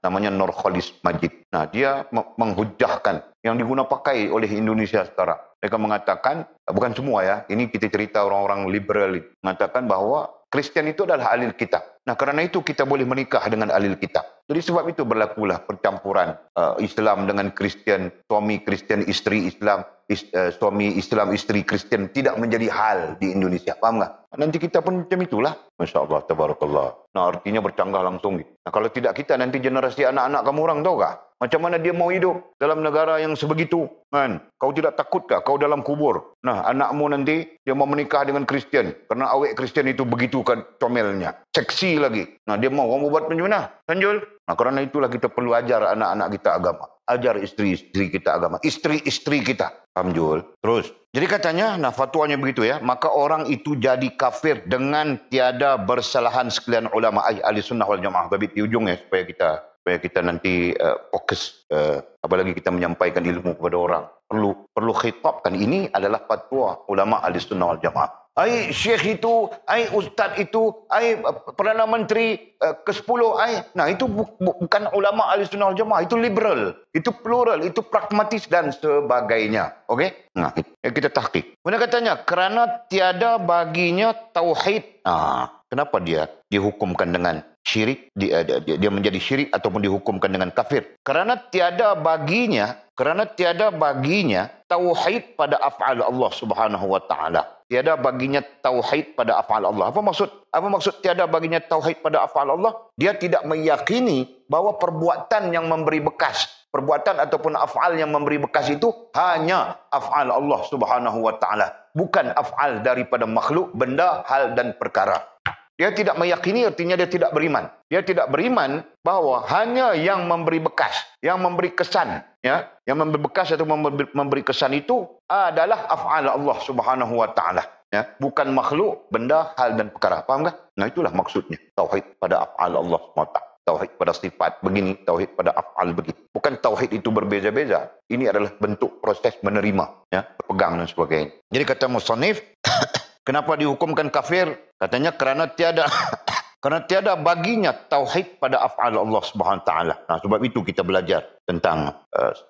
namanya Nur Khalis Majid. Nah, dia menghujahkan yang diguna pakai oleh Indonesia sekarang. Mereka mengatakan, bukan semua ya, ini kita cerita orang-orang liberal, mengatakan bahwa Kristian itu adalah ahli kitab. Nah, kerana itu kita boleh menikah dengan ahli kitab. Jadi sebab itu berlakulah percampuran Islam dengan Kristian, suami Kristian, isteri Islam, suami Islam, isteri Kristian tidak menjadi hal di Indonesia. Faham tak? Nanti kita pun macam itulah. Masya Allah, tabarakallah. Nah, artinya bercanggah langsung. Nah, kalau tidak kita, nanti generasi anak-anak kamu orang tahu tak? Macam mana dia mau hidup dalam negara yang sebegitu? Kan? Kau tidak takutkah kau dalam kubur? Nah, anakmu nanti dia mau menikah dengan Kristian. Kerana awek Kristian itu begitu kan comelnya. Seksi lagi. Nah, dia mau kamu buat macam mana? Sanjul? Nah, kerana itulah kita perlu ajar anak-anak kita agama. Ajar isteri-isteri kita agama. Isteri-isteri kita. Paham Jul? Terus. Jadi katanya, nah fatwanya begitu ya. Maka orang itu jadi kafir dengan tiada bersalahan sekalian ulama ahli sunnah wal jamaah. Babit di ujung ya, supaya kita nanti fokus. Apalagi kita menyampaikan ilmu kepada orang. Perlu khitabkan. Ini adalah fatwa ulama ahli sunnah wal jamaah. Ai syekh itu, ai ustaz itu, ai Perdana Menteri ke-10, nah itu bukan ulama ahli sunnah wal jamaah, itu liberal, itu plural, itu pragmatis dan sebagainya. Okey? Nah, kita tahqiq. Kemudian katanya, kerana tiada baginya tauhid. Kenapa dia dihukumkan dengan syirik, dia menjadi syirik ataupun dihukumkan dengan kafir? Kerana tiada baginya tauhid pada af'al Allah Subhanahu wa taala. Tiada baginya tauhid pada af'al Allah. Apa maksud tiada baginya tauhid pada af'al Allah? Dia tidak meyakini bahwa perbuatan yang memberi bekas, perbuatan ataupun af'al yang memberi bekas itu hanya af'al Allah Subhanahu wa taala, bukan af'al daripada makhluk, benda, hal dan perkara. Dia tidak meyakini, artinya dia tidak beriman. Dia tidak beriman bahawa hanya yang memberi bekas, yang memberi kesan, ya, yang memberi bekas atau memberi kesan itu adalah af'al Allah Subhanahu wa taala, ya, bukan makhluk, benda, hal dan perkara. Faham tak? Nah, itulah maksudnya tauhid pada af'al Allah SWT. Tauhid pada sifat begini, tauhid pada af'al begitu. Bukan tauhid itu berbeza-beza. Ini adalah bentuk proses menerima, ya, pegang dan sebagainya. Jadi kata musannif, kenapa dihukumkan kafir? Katanya kerana tiada baginya tauhid pada af'al Allah Subhanahu taala. Nah, sebab itu kita belajar tentang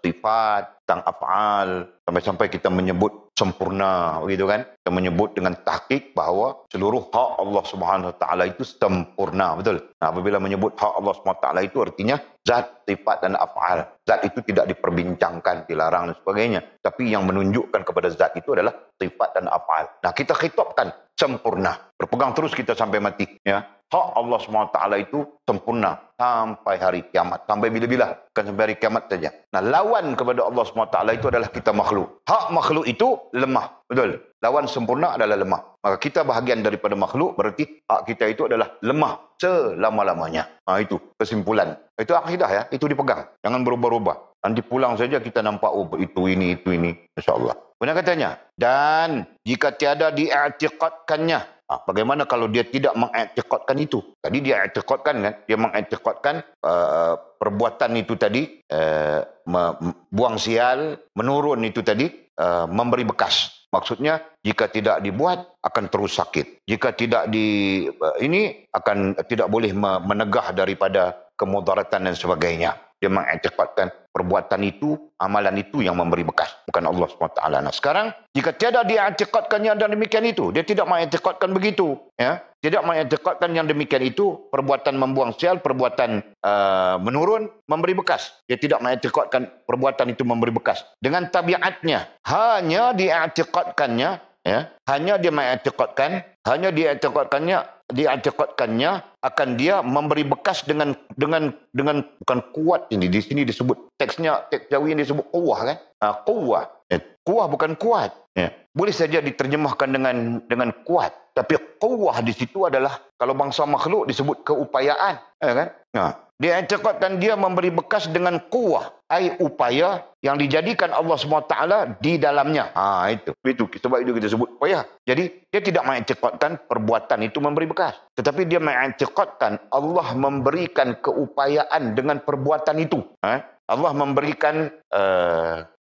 sifat, tentang af'al, sampai kita menyebut sempurna, begitu kan? Kita menyebut dengan tahqiq bahawa seluruh hak Allah Subhanahu taala itu sempurna, betul? Nah, apabila menyebut hak Allah Subhanahu taala itu artinya zat, sifat dan af'al. Zat itu tidak diperbincangkan, dilarang dan sebagainya. Tapi yang menunjukkan kepada zat itu adalah sifat dan af'al. Nah, kita khitabkan sempurna. Berpegang terus kita sampai mati, ya. Hak Allah SWT itu sempurna sampai hari kiamat. Sampai bila-bila? Bukan sampai hari kiamat saja. Nah, lawan kepada Allah SWT itu adalah kita makhluk. Hak makhluk itu lemah. Betul? Lawan sempurna adalah lemah. Maka kita bahagian daripada makhluk, berarti hak kita itu adalah lemah selama-lamanya. Itu kesimpulan. Itu akidah ya. Itu dipegang. Jangan berubah-ubah. Nanti pulang saja kita nampak, itu ini. InsyaAllah. Kemudian katanya, dan jika tiada diiktikadkannya Bagaimana kalau dia tidak mengiktikadkan itu? Tadi dia iktikadkan kan? Dia mengiktikadkan perbuatan itu tadi, buang sial, menurun itu tadi, memberi bekas. Maksudnya jika tidak dibuat akan terus sakit. Jika tidak ini akan tidak boleh menegah daripada kemudaratan dan sebagainya. Dia mengiktikadkan perbuatan itu, amalan itu yang memberi bekas, bukan Allah SWT. Nah sekarang, jika tiada dia iktikadkannya dan demikian itu, dia tidak mengiktikadkan begitu, ya, tidak mengiktikadkan yang demikian itu, perbuatan membuang sial, perbuatan menurun, memberi bekas. Dia tidak mengiktikadkan perbuatan itu memberi bekas. Dengan tabiatnya, hanya diiktikadkannya, ya, hanya dia diiktikadkannya akan dia memberi bekas dengan bukan kuat ini. Di sini disebut teks Jawi ini disebut quwwah kan? Quwwah. Quwwah bukan kuat. Ya. Boleh saja diterjemahkan dengan kuat, tapi quwwah di situ adalah kalau bangsa makhluk disebut keupayaan, ya kan? Dia iktikadkan dia memberi bekas dengan quwwah, ai upaya yang dijadikan Allah SWT di dalamnya. Itu sebab itu kita sebut upaya. Jadi dia tidak mengiktikadkan perbuatan itu memberi bekas, tetapi dia mengiktikadkan Allah memberikan keupayaan dengan perbuatan itu. Allah memberikan,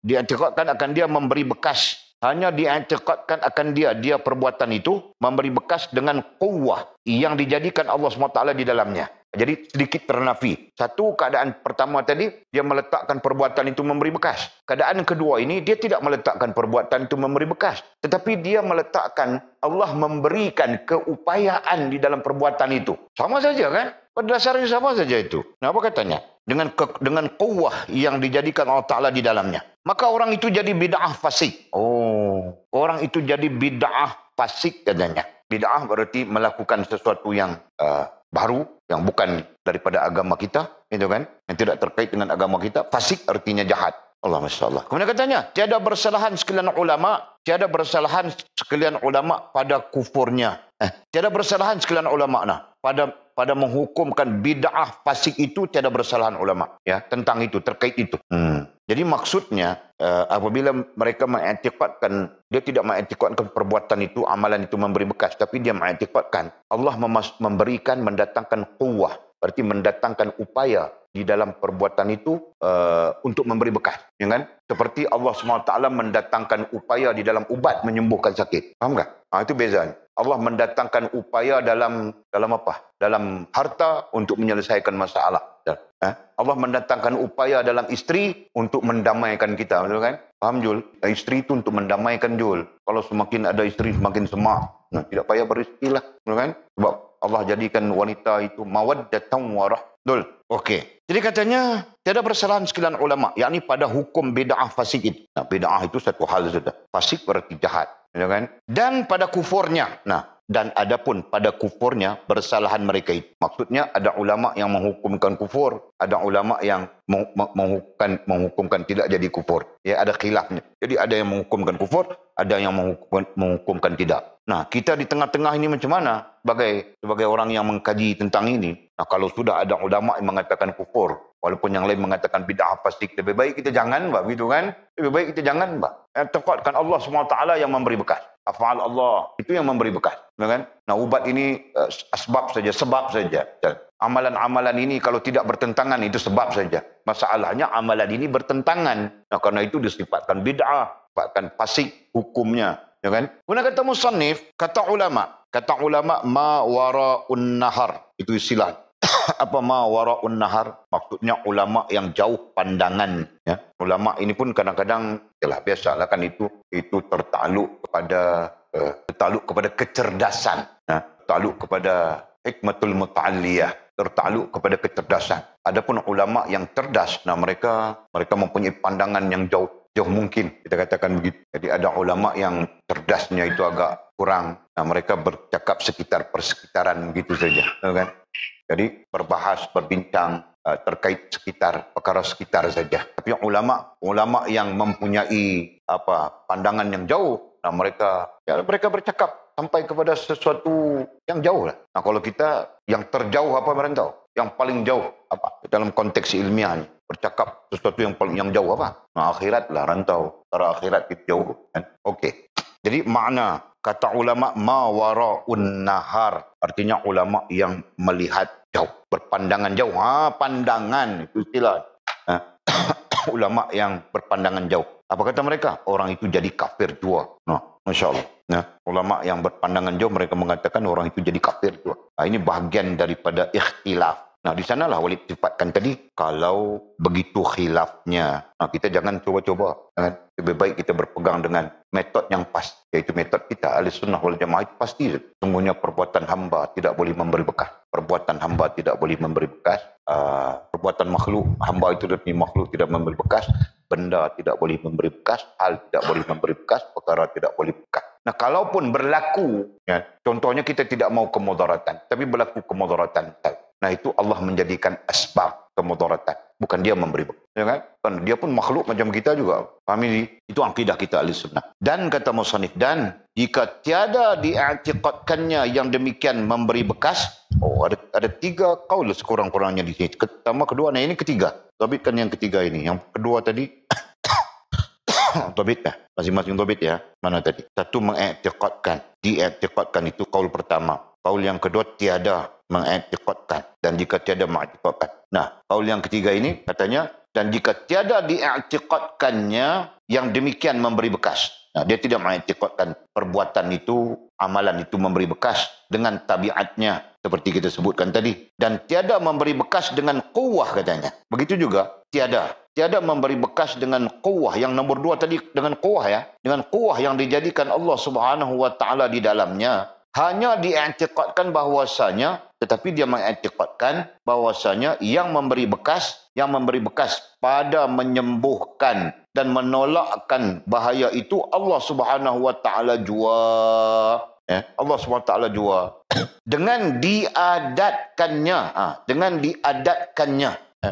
diiktikadkan akan dia memberi bekas. Hanya diiktikadkan akan dia perbuatan itu memberi bekas dengan quwwah yang dijadikan Allah SWT di dalamnya. Jadi sedikit ternafi. Satu, keadaan pertama tadi, dia meletakkan perbuatan itu memberi bekas. Keadaan kedua ini, dia tidak meletakkan perbuatan itu memberi bekas. Tetapi dia meletakkan Allah memberikan keupayaan di dalam perbuatan itu. Sama saja kan? Pada dasarnya sama saja itu. Nah, apa katanya? Dengan quwwah yang dijadikan Allah Ta'ala di dalamnya. Maka orang itu jadi bid'ah fasik. Orang itu jadi bid'ah fasik katanya. Bid'ah berarti melakukan sesuatu yang baru, yang bukan daripada agama kita, itu kan? Yang tidak terkait dengan agama kita. Fasik artinya jahat. Allah Masya Allah. Kemudian katanya, tiada bersalahan sekalian ulama pada kufurnya. Tiada bersalahan sekalian ulama pada menghukumkan bid'ah fasik itu, tiada bersalahan ulama ya tentang itu, terkait itu. Jadi maksudnya apabila mereka mengiktikadkan, dia tidak mengiktikadkan perbuatan itu, amalan itu memberi bekas, tapi dia mengiktikadkan Allah mendatangkan quwwah, berarti mendatangkan upaya di dalam perbuatan itu untuk memberi bekas, ya kan? Seperti Allah SWT mendatangkan upaya di dalam ubat menyembuhkan sakit. Faham tak? Itu bezanya. Allah mendatangkan upaya dalam apa? Dalam harta untuk menyelesaikan masalah. Allah mendatangkan upaya dalam isteri untuk mendamaikan kita, betul kan? Faham Jul? Isteri itu untuk mendamaikan Jul. Kalau semakin ada isteri semakin semak. Tidak payah beristri lah, betul kan? Sebab Allah jadikan wanita itu mawaddatan warahmah. Okey. Jadi katanya tiada bersalahan sekalian ulama, yakni pada hukum bid'ah fasik itu. Bid'ah itu satu hal sudah. Fasik berarti jahat, ya kan? Dan pada kufurnya. Dan adapun pada kufurnya bersalahan mereka itu. Maksudnya ada ulama yang menghukumkan kufur, ada ulama yang menghukumkan tidak jadi kufur. Ya, ada khilafnya. Jadi ada yang menghukumkan kufur, ada yang menghukumkan tidak. Kita di tengah-tengah ini macam mana? Sebagai orang yang mengkaji tentang ini. Kalau sudah ada ulama yang mengatakan kufur, walaupun yang lain mengatakan bid'ah fasik, lebih baik kita jangan, begitu kan? Lebih baik kita jangan, Tekadkan Allah SWT yang memberi bekas. Af'al Allah itu yang memberi bekas, kan? Ubat ini sebab saja. Amalan-amalan ini kalau tidak bertentangan itu sebab saja. Masalahnya amalan ini bertentangan. Karena itu disifatkan bid'ah, sifatkan fasik hukumnya, ya kan? Kemudian kata musannif, kata ulama ma wara'un nahar. Itu istilah. Apa ma wara'un nahar? Maksudnya ulama yang jauh pandangan, ya. Ulama ini pun kadang-kadang biasalah kan itu tertakluk kepada kecerdasan, tertakluk kepada hikmatul muta'alliyah, tertakluk kepada kecerdasan. Adapun ulama yang cerdas, mereka mempunyai pandangan yang jauh mungkin, kita katakan begitu. Jadi ada ulama yang cerdasnya itu agak kurang. Mereka bercakap sekitar persekitaran begitu saja, kan? Jadi berbincang terkait perkara sekitar saja. Tapi ulama yang mempunyai pandangan yang jauh, mereka bercakap sampai kepada sesuatu yang jauh lah. Kalau kita yang terjauh apa merantau? Yang paling jauh apa? Dalam konteks ilmiah bercakap sesuatu yang jauh apa? Akhirat lah, rantau. Para akhirat itu jauh, kan? Okey. Jadi makna Kata ulama ma waraun nahar, artinya ulama yang melihat jauh, berpandangan jauh. Pandangan itu istilah. Ulama yang berpandangan jauh. Apa kata mereka? Orang itu jadi kafir jua. Masya Allah. Ulama yang berpandangan jauh mereka mengatakan orang itu jadi kafir jua. Ini bahagian daripada ikhtilaf. Di sanalah Walid sifatkan tadi, kalau begitu khilafnya, kita jangan coba-coba. Lebih baik kita berpegang dengan metod yang pas, yaitu metod kita Ahlussunnah wal Jamaah. Itu pasti sungguhnya perbuatan hamba tidak boleh memberi bekas. Perbuatan hamba tidak boleh memberi bekas. Perbuatan makhluk, hamba itu demi makhluk tidak memberi bekas. Benda tidak boleh memberi bekas, hal tidak boleh memberi bekas, perkara tidak boleh bekas. Kalaupun berlaku, contohnya kita tidak mau kemudaratan, tapi berlaku kemudaratan. Itu Allah menjadikan asbab kemudaratan. Bukan dia memberi bekas. Kan dia pun makhluk macam kita juga. Paham ini? Itu akidah kita Ahlussunnah. Dan kata musannif, dan jika tiada diiktikadkannya yang demikian memberi bekas, ada 3 kaul sekurang-kurangnya di sini. Pertama, kedua, ini ketiga. Tabitkan yang ketiga ini. Yang kedua tadi tabit masing-masing tabit ya. Mana tadi? Satu mengiktikadkan, diiktikadkan itu kaul pertama. Kaul yang kedua tiada mengiktikadkan, dan jika tiada mengiktikadkan. Kaul yang ketiga ini katanya, dan jika tiada diiktikadkannya yang demikian memberi bekas. Dia tidak mengiktikadkan perbuatan itu, amalan itu memberi bekas dengan tabiatnya seperti kita sebutkan tadi, dan tiada memberi bekas dengan quwwah katanya. Begitu juga tiada memberi bekas dengan quwwah. Yang nomor 2 tadi dengan quwwah ya, dengan quwwah yang dijadikan Allah Subhanahu wa taala di dalamnya. Hanya diiktikadkan bahwasanya, tetapi dia mengiktikadkan bahwasanya yang memberi bekas pada menyembuhkan dan menolakkan bahaya itu Allah Subhanahu wa taala jua. Allah Subhanahu wa taala jua. Dengan diadatkannya,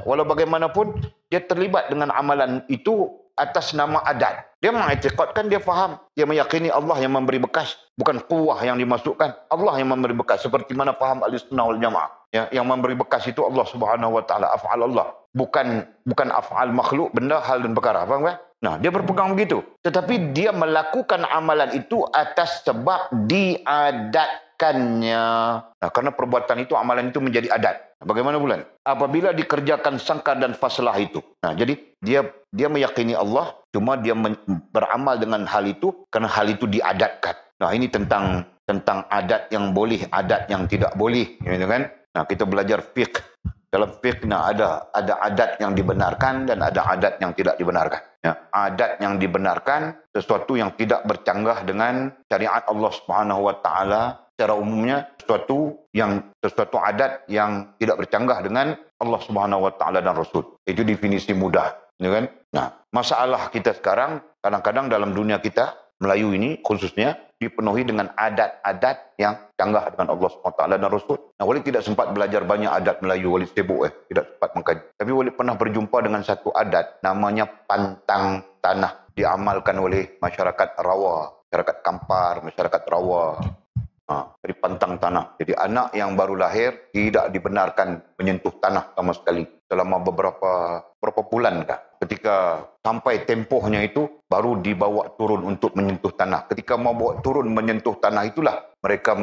walau bagaimanapun dia terlibat dengan amalan itu atas nama adat. Dia mengiktikadkan, dia faham, dia meyakini Allah yang memberi bekas, bukan quwwah yang dimasukkan. Allah yang memberi bekas, seperti mana faham Ahlussunnah wal Jamaah. Yang memberi bekas itu Allah Subhanahu wa taala, af'al Allah. Bukan af'al makhluk, benda, hal dan perkara. Faham kan? Dia berpegang begitu. Tetapi dia melakukan amalan itu atas sebab diadatkannya. Karena perbuatan itu, amalan itu menjadi adat. Bagaimana bulan? Apabila dikerjakan sangka dan faslah itu. Jadi dia meyakini Allah, cuma dia beramal dengan hal itu karena hal itu diadatkan. Ini tentang adat yang boleh, adat yang tidak boleh, gitu kan? Kita belajar fiqh. Dalam fiqh ada adat yang dibenarkan dan ada adat yang tidak dibenarkan. Adat yang dibenarkan sesuatu yang tidak bercanggah dengan syariat Allah Subhanahu wa taala. Secara umumnya sesuatu adat yang tidak bercanggah dengan Allah Subhanahu wa taala dan Rasul. Itu definisi mudah, ya kan? Masalah kita sekarang kadang-kadang dalam dunia kita Melayu ini khususnya dipenuhi dengan adat-adat yang canggah dengan Allah Subhanahu wa taala dan Rasul. Walid tidak sempat belajar banyak adat Melayu, Walid sibuk tidak sempat mengkaji. Tapi Walid pernah berjumpa dengan satu adat namanya pantang tanah, diamalkan oleh masyarakat Rawa, masyarakat Kampar, masyarakat Rawa. Jadi pantang tanah. Jadi anak yang baru lahir tidak dibenarkan menyentuh tanah sama sekali selama beberapa bulan Ketika sampai tempohnya itu baru dibawa turun untuk menyentuh tanah. Ketika mau bawa turun menyentuh tanah itulah mereka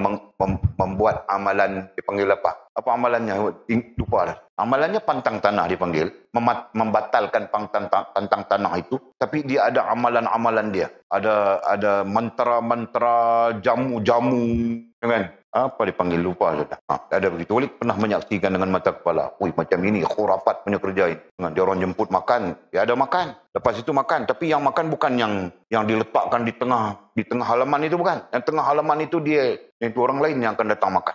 membuat amalan, dipanggil apa? Apa amalannya? Lupa dah. Amalannya pantang tanah dipanggil, membatalkan pantang tanah itu, tapi dia ada amalan-amalan dia. Ada mantra-mantra, jamu-jamu, kan? Apa dipanggil, lupa sudah. Ada begitu. Walid pernah menyaksikan dengan mata kepala. Macam ini khurafat punya kerja ini. Dia orang jemput makan, ya ada makan. Lepas itu makan, tapi yang makan bukan yang diletakkan di tengah halaman itu, bukan. Yang tengah halaman itu itu orang lain yang akan datang makan.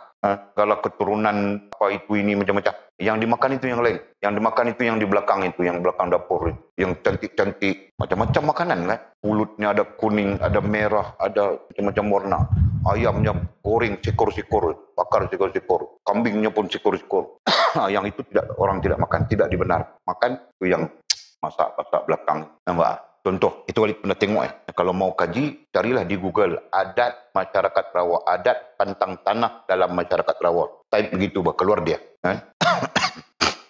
Kalau keturunan apa itu ini macam-macam. Yang dimakan itu yang lain. Yang dimakan itu yang di belakang itu, yang belakang dapur itu. Yang cantik-cantik, macam-macam makanan kan. Kulitnya ada kuning, ada merah, ada macam-macam warna. Ayamnya goreng sikor-sikor, bakar sikor-sikor. Kambingnya pun sikor-sikor. Yang itu orang tidak makan, tidak dibenar. Makan itu yang masak-masak belakang. Nampak? Contoh, itu Walid pernah tengok Kalau mau kaji, carilah di Google adat masyarakat Rawa, adat pantang tanah dalam masyarakat Rawa. Type begitu, keluar dia.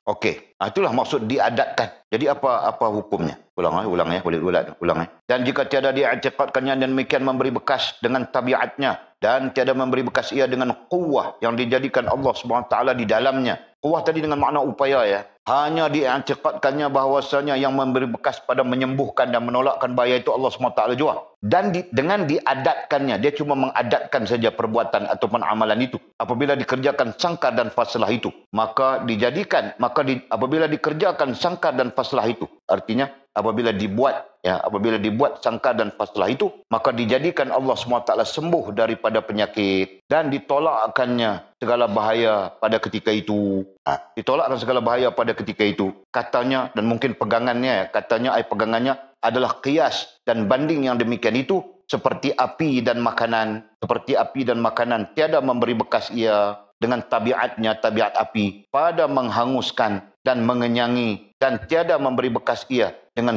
Okey. Itulah maksud diadatkan. Jadi apa hukumnya? Ulang ya. Boleh ulang. Dan jika tiada diiktikadkannya dan demikian memberi bekas dengan tabiatnya dan tiada memberi bekas ia dengan quwwah yang dijadikan Allah SWT di dalamnya. Quwwah tadi dengan makna upaya ya. Hanya diiktikadkannya bahawasanya yang memberi bekas pada menyembuhkan dan menolakkan bahaya itu Allah SWT jua. Dan dengan diadatkannya, dia cuma mengadatkan saja perbuatan ataupun amalan itu. Apabila dikerjakan sangkar dan faslah itu, maka apabila dikerjakan sangkar dan faslah itu, artinya apabila dibuat sangkar dan faslah itu, maka dijadikan Allah SWT sembuh daripada penyakit dan ditolakkannya segala bahaya pada ketika itu. Ditolakkan segala bahaya pada ketika itu. Katanya, dan mungkin pegangannya adalah qiyas dan banding yang demikian itu seperti api dan makanan. Tiada memberi bekas ia dengan tabiat api pada menghanguskan dan mengenyangi, dan tiada memberi bekas ia dengan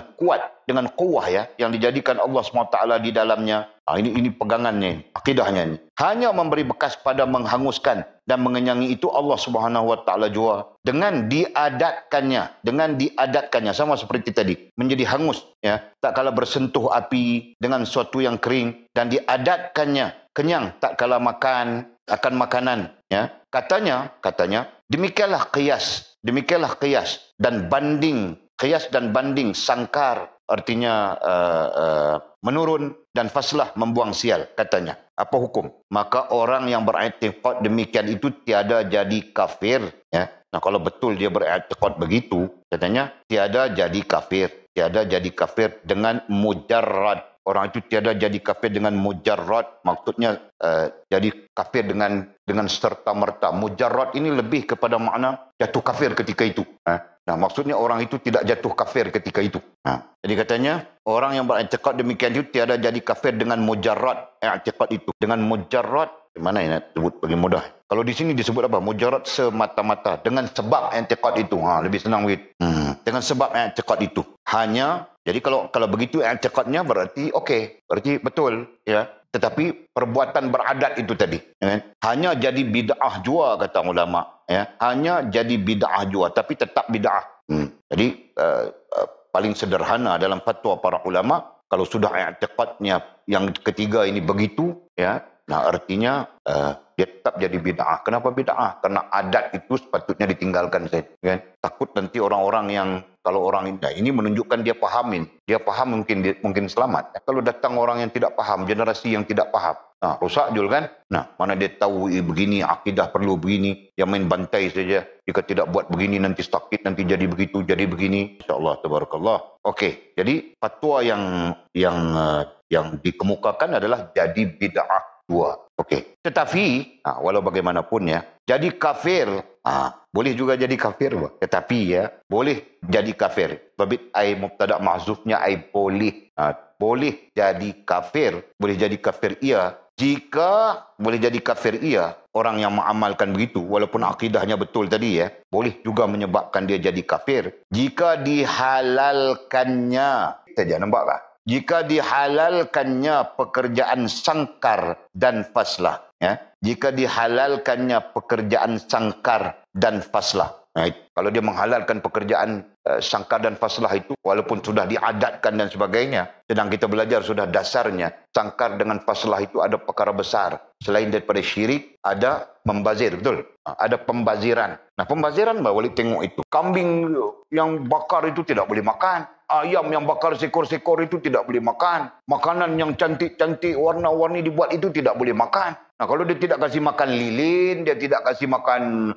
quwwah ya, yang dijadikan Allah SWT di dalamnya. Ini pegangannya, akidahnya ini. Hanya memberi bekas pada menghanguskan dan mengenyangi itu Allah SWT jua. Dengan diadatkannya sama seperti tadi, menjadi hangus ya, tak kala bersentuh api dengan sesuatu yang kering, dan diadatkannya kenyang tak kala makan akan makanan ya. Katanya demikianlah qiyas dan banding. Qiyas dan banding, sangkar artinya menurun, dan faslah membuang sial katanya. Apa hukum? Maka orang yang beriktikad demikian itu tiada jadi kafir ya. Nah, kalau betul dia beriktikad begitu, katanya tiada jadi kafir dengan mujarrad. Orang itu tiada jadi kafir dengan mujarrad, maksudnya jadi kafir dengan serta-merta. Mujarrad ini lebih kepada makna jatuh kafir ketika itu. Nah, maksudnya orang itu tidak jatuh kafir ketika itu. Jadi katanya orang yang beriktikad demikian itu tiada jadi kafir dengan mujarrad i'tikad itu. Dengan mujarrad, gimana ya sebut bagi mudah? Kalau di sini disebut apa? Mujarrad semata-mata, dengan sebab i'tikad itu. Lebih senang begitu. Dengan sebab i'tikad itu. Jadi kalau begitu i'tikadnya berarti okey, berarti betul ya. Tetapi perbuatan beradat itu tadi ya, hanya jadi bid'ah jua kata ulama ya. Hanya jadi bid'ah jua, tapi tetap bid'ah. Jadi paling sederhana dalam fatwa para ulama, kalau sudah i'tikadnya yang ketiga ini begitu ya, nah artinya dia tetap jadi bid'ah. Kenapa bid'ah? Karena adat itu sepatutnya ditinggalkan saja kan. Takut nanti orang-orang yang, kalau orang ini menunjukkan dia paham mungkin selamat. Kalau datang orang yang tidak paham, generasi yang tidak paham, rusak jul kan. Nah, mana dia tahu begini, akidah perlu begini, yang main bantai saja. Jika tidak buat begini nanti sakit, nanti jadi begitu, jadi begini. Insyaallah, tabarakallah. Okey, jadi fatwa yang dikemukakan adalah jadi bid'ah dua. Okey. Tetapi walau bagaimanapun ya, jadi kafir, boleh juga jadi kafir, tetapi ya boleh jadi kafir. Babit ai mubtada mahzufnya ai boleh. Boleh jadi kafir ia jika boleh jadi kafir ia orang yang mengamalkan begitu, walaupun akidahnya betul tadi ya, boleh juga menyebabkan dia jadi kafir jika dihalalkannya. Saja nampak tak? Jika dihalalkannya pekerjaan sangkar dan faslah ya. Jika dihalalkannya pekerjaan sangkar dan faslah. Kalau dia menghalalkan pekerjaan sangkar dan faslah itu, walaupun sudah diadatkan dan sebagainya, sedang kita belajar sudah dasarnya sangkar dengan faslah itu ada perkara besar. Selain daripada syirik, ada membazir, betul? Ada pembaziran. Nah, pembaziran boleh tengok itu. Kambing yang bakar itu tidak boleh makan. Ayam yang bakar sekor-sekor itu tidak boleh makan. Makanan yang cantik-cantik, warna-warni dibuat itu tidak boleh makan. Nah, kalau dia tidak kasih makan lilin, dia tidak kasih makan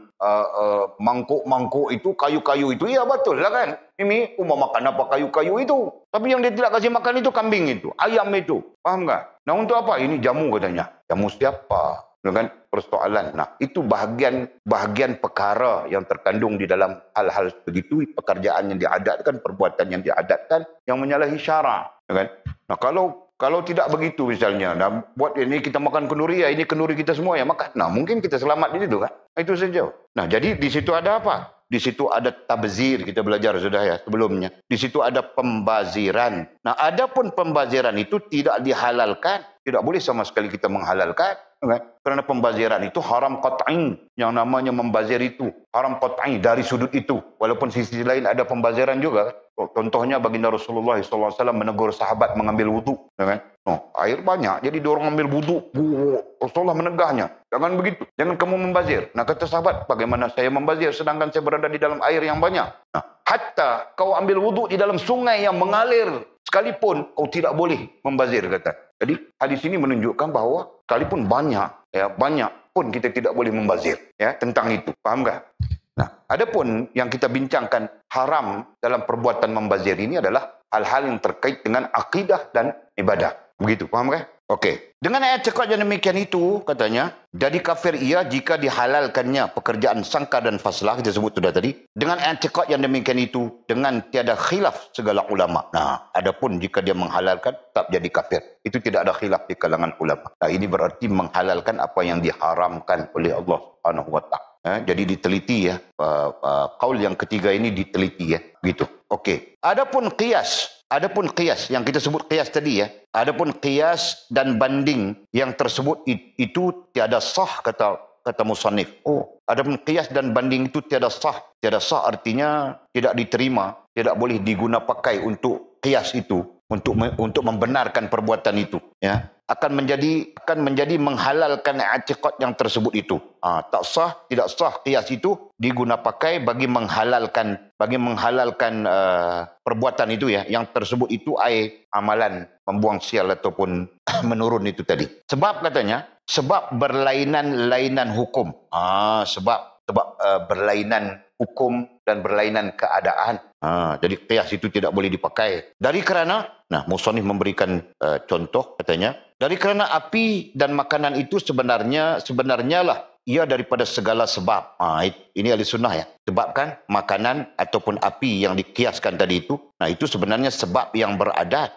mangkuk-mangkuk itu, kayu-kayu itu, ya betul lah kan? Ini mau makan apa kayu-kayu itu? Tapi yang dia tidak kasih makan itu kambing itu, ayam itu. Faham tak? Nah, untuk apa? Ini jamu katanya. Jamu siapa? Kan persoalan. Nah, itu bahagian perkara yang terkandung di dalam hal-hal begitu, pekerjaan yang diadatkan, perbuatan yang diadatkan yang menyalahi syarak, kan? Nah, kalau tidak begitu misalnya, buat ini kita makan kenduri, ya ini kenduri kita semua ya makan. Nah, mungkin kita selamat di situ kan? Itu saja. Nah, jadi di situ ada apa? Di situ ada tabzir, kita belajar sudah ya sebelumnya. Di situ ada pembaziran. Nah, adapun pembaziran itu tidak dihalalkan, tidak boleh sama sekali kita menghalalkan. Kan? Kerana pembaziran itu haram qat'i. Yang namanya membazir itu haram qat'i dari sudut itu. Walaupun sisi lain ada pembaziran juga. Contohnya baginda Rasulullah SAW menegur sahabat mengambil wudu. Kan? Air banyak, jadi diorang ambil wudu. Rasulullah menegahnya. Jangan begitu. Jangan kamu membazir. Nah kata sahabat, bagaimana saya membazir sedangkan saya berada di dalam air yang banyak. Nah, hatta kau ambil wudu di dalam sungai yang mengalir sekalipun kau tidak boleh membazir, kata. Jadi hadis ini menunjukkan bahawa sekalipun banyak pun kita tidak boleh membazir, ya, tentang itu. Faham tak? Nah, adapun yang kita bincangkan haram dalam perbuatan membazir ini adalah hal-hal yang terkait dengan akidah dan ibadah. Begitu, faham kan? Okey. Dengan ayat cakap yang demikian itu, katanya, jadi kafir ia jika dihalalkannya pekerjaan sangka dan faslah, kita sebut sudah tadi. Dengan ayat cakap yang demikian itu, dengan tiada khilaf segala ulama. Nah, adapun jika dia menghalalkan, tak jadi kafir. Itu tidak ada khilaf di kalangan ulama. Nah, ini berarti menghalalkan apa yang diharamkan oleh Allah Subhanahu wa Ta'ala. Jadi diteliti ya. Qaul yang ketiga ini diteliti ya. Gitu. Okey. Adapun qiyas yang kita sebut qiyas tadi ya. Adapun qiyas dan banding yang tersebut itu tiada sah, kata musannif. Adapun qiyas dan banding itu tiada sah. Tiada sah artinya tidak diterima, tidak boleh diguna pakai untuk qiyas itu, untuk membenarkan perbuatan itu, ya. Akan menjadi menghalalkan i'tiqad yang tersebut itu. Tak sah, tidak sah qiyas itu diguna pakai bagi menghalalkan perbuatan itu ya, yang tersebut itu amalan membuang sial ataupun menurun itu tadi. Sebab katanya, sebab berlainan hukum. Sebab berlainan hukum dan berlainan keadaan. Jadi qiyas itu tidak boleh dipakai. Dari kerana, musannif memberikan contoh katanya, dari kerana api dan makanan itu sebenarnya lah ia daripada segala sebab. Ini ahli sunnah ya. Sebabkan makanan ataupun api yang dikiaskan tadi itu, itu sebenarnya sebab yang beradat.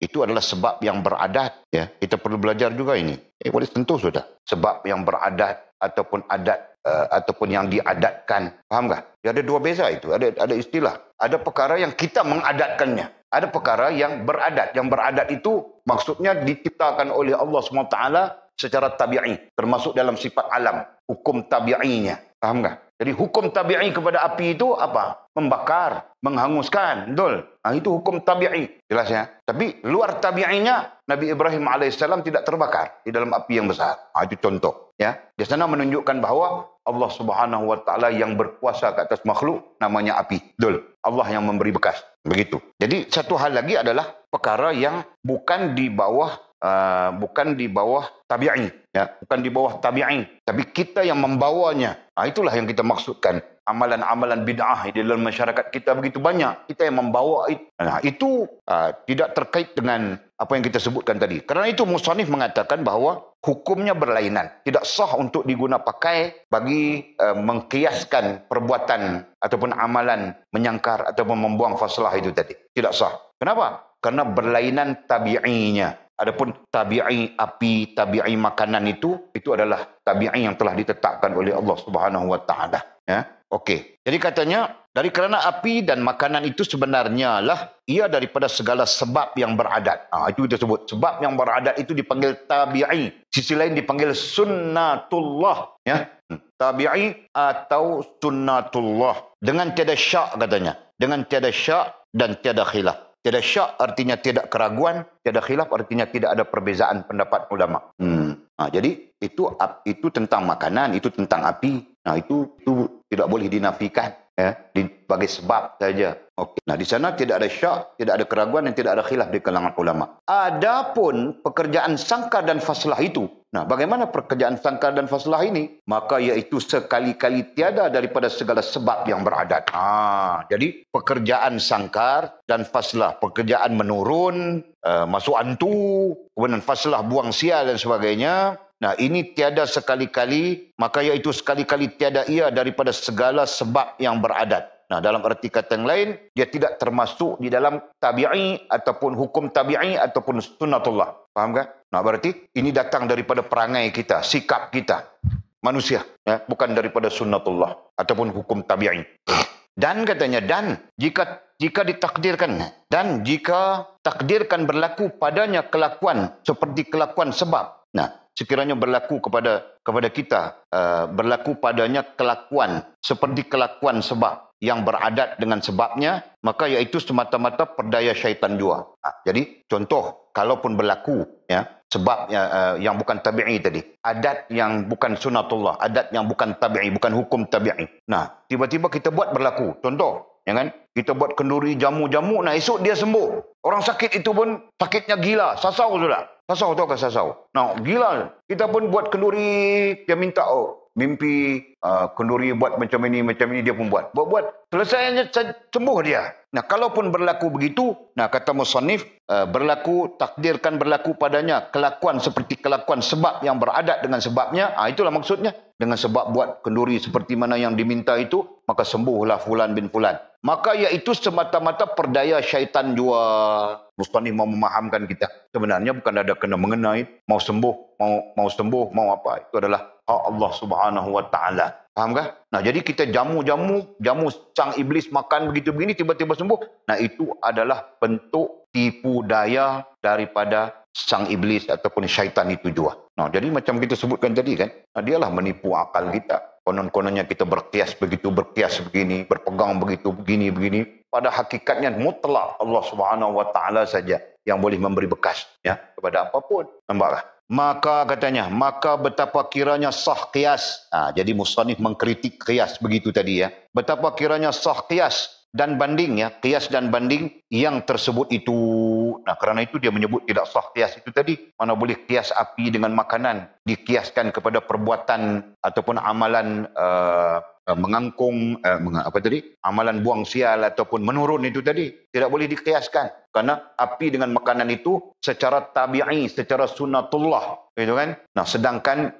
Itu adalah sebab yang beradat. Ya. Kita perlu belajar juga ini. Boleh tentu sudah. Sebab yang beradat ataupun adat ataupun yang diadatkan. Faham tak? Ada dua beza itu. Ada istilah. Ada perkara yang kita mengadatkannya. Ada perkara yang beradat. Yang beradat itu maksudnya diciptakan oleh Allah SWT secara tabi'i. Termasuk dalam sifat alam. Hukum tabi'inya. Faham tak? Jadi hukum tabi'i kepada api itu apa? Membakar, menghanguskan. Betul? Itu hukum tabi'i. Jelas ya? Tapi luar tabi'inya, Nabi Ibrahim AS tidak terbakar di dalam api yang besar. Itu contoh. Ya, di sana menunjukkan bahawa Allah Subhanahu wa Ta'ala yang berkuasa ke atas makhluk namanya api. Betul. Allah yang memberi bekas. Begitu. Jadi satu hal lagi adalah perkara yang bukan di bawah tabi'i, ya, bukan di bawah tabi'i, tapi kita yang membawanya. Itulah yang kita maksudkan. Amalan-amalan bid'ah di dalam masyarakat kita begitu banyak. Kita yang membawa itu. Itu tidak terkait dengan apa yang kita sebutkan tadi. Kerana itu musannif mengatakan bahawa hukumnya berlainan. Tidak sah untuk diguna pakai bagi mengkiaskan perbuatan ataupun amalan menyangkar ataupun membuang faslah itu tadi. Tidak sah. Kenapa? Karena berlainan tabi'inya. Adapun tabi'i api, tabi'i makanan itu adalah tabi'i yang telah ditetapkan oleh Allah Subhanahu wa Ta'ala. Ya. Okey. Jadi katanya, dari kerana api dan makanan itu sebenarnya lah ia daripada segala sebab yang beradat. Itu kita sebut. Sebab yang beradat itu dipanggil tabi'i. Sisi lain dipanggil sunnatullah. Ya. Tabi'i atau sunnatullah. Dengan tiada syak katanya. Dengan tiada syak dan tiada khilaf. Tiada syak artinya tidak keraguan, tiada khilaf artinya tidak ada perbezaan pendapat ulama. Jadi itu tentang makanan, itu tentang api. Itu tidak boleh dinafikan, ya, sebagai sebab saja. Okey. Di sana tidak ada syak, tidak ada keraguan dan tidak ada khilaf di kalangan ulama. Adapun pekerjaan sangka dan faslah itu, bagaimana pekerjaan sangka dan faslah ini? Maka iaitu sekali-kali tiada daripada segala sebab yang beradat. Jadi pekerjaan sangkar dan faslah, pekerjaan menurun, masuk antu, kemudian faslah buang sial dan sebagainya. Ini tiada sekali-kali, maka iaitu sekali-kali tiada ia daripada segala sebab yang beradat. Dalam arti kata yang lain, dia tidak termasuk di dalam tabi'i ataupun hukum tabi'i ataupun sunnatullah. Faham kan? Berarti ini datang daripada perangai kita, sikap kita, manusia, ya, bukan daripada sunnatullah ataupun hukum tabi'i. Dan katanya, jika ditakdirkan, dan jika takdirkan berlaku padanya kelakuan seperti kelakuan sebab. sekiranya berlaku kepada kita, berlaku padanya kelakuan seperti kelakuan sebab yang beradat dengan sebabnya, maka iaitu semata-mata perdaya syaitan jua. Jadi contoh, kalaupun berlaku sebab yang bukan tabi'i tadi, adat yang bukan sunatullah, adat yang bukan tabi'i, bukan hukum tabi'i. Nah, tiba-tiba kita buat berlaku. Contoh, kita buat kenduri jamu-jamu, esok dia sembuh. Orang sakit itu pun sakitnya gila, sasau sudah. Sasau, tahu ke sasau? Nah, gila. Kita pun buat kenduri, dia minta, mimpi kenduri buat macam ini dia pun buat. Buat selesainya sembuh dia. Nah, kalaupun berlaku begitu, kata musannif, takdirkan berlaku padanya kelakuan seperti kelakuan sebab yang beradat dengan sebabnya. Itulah maksudnya. Dengan sebab buat kenduri seperti mana yang diminta itu, maka sembuhlah fulan bin fulan. Maka iaitu semata-mata perdaya syaitan jua. Musannif mau memahamkan kita. Sebenarnya bukan ada kena mengenai mau sembuh, mau apa. Itu adalah hak Allah Subhanahu wa taala. Faham kah? Nah, jadi kita jamu sang iblis makan begitu begini tiba-tiba sembuh. Nah, itu adalah bentuk tipu daya daripada sang iblis ataupun syaitan itu jua. Nah, jadi macam kita sebutkan tadi kan, dialah menipu akal kita. Konon-kononnya kita berkias begini, berpegang begitu, begini. Pada hakikatnya mutlak Allah Subhanahu wa taala saja yang boleh memberi bekas kepada apapun. Nampak tak? Maka katanya, betapa kiranya sah qiyas. Jadi musannif mengkritik qiyas begitu tadi ya. Betapa kiranya sah qiyas dan banding qiyas dan banding yang tersebut itu. Nah, kerana itu dia menyebut tidak sah qiyas itu tadi. Mana boleh qiyas api dengan makanan dikiaskan kepada perbuatan ataupun amalan mengangkung amalan buang sial ataupun menurun itu tadi tidak boleh dikiaskan karena api dengan makanan itu secara tabi'i, secara sunnatullah, gitu kan. Nah, sedangkan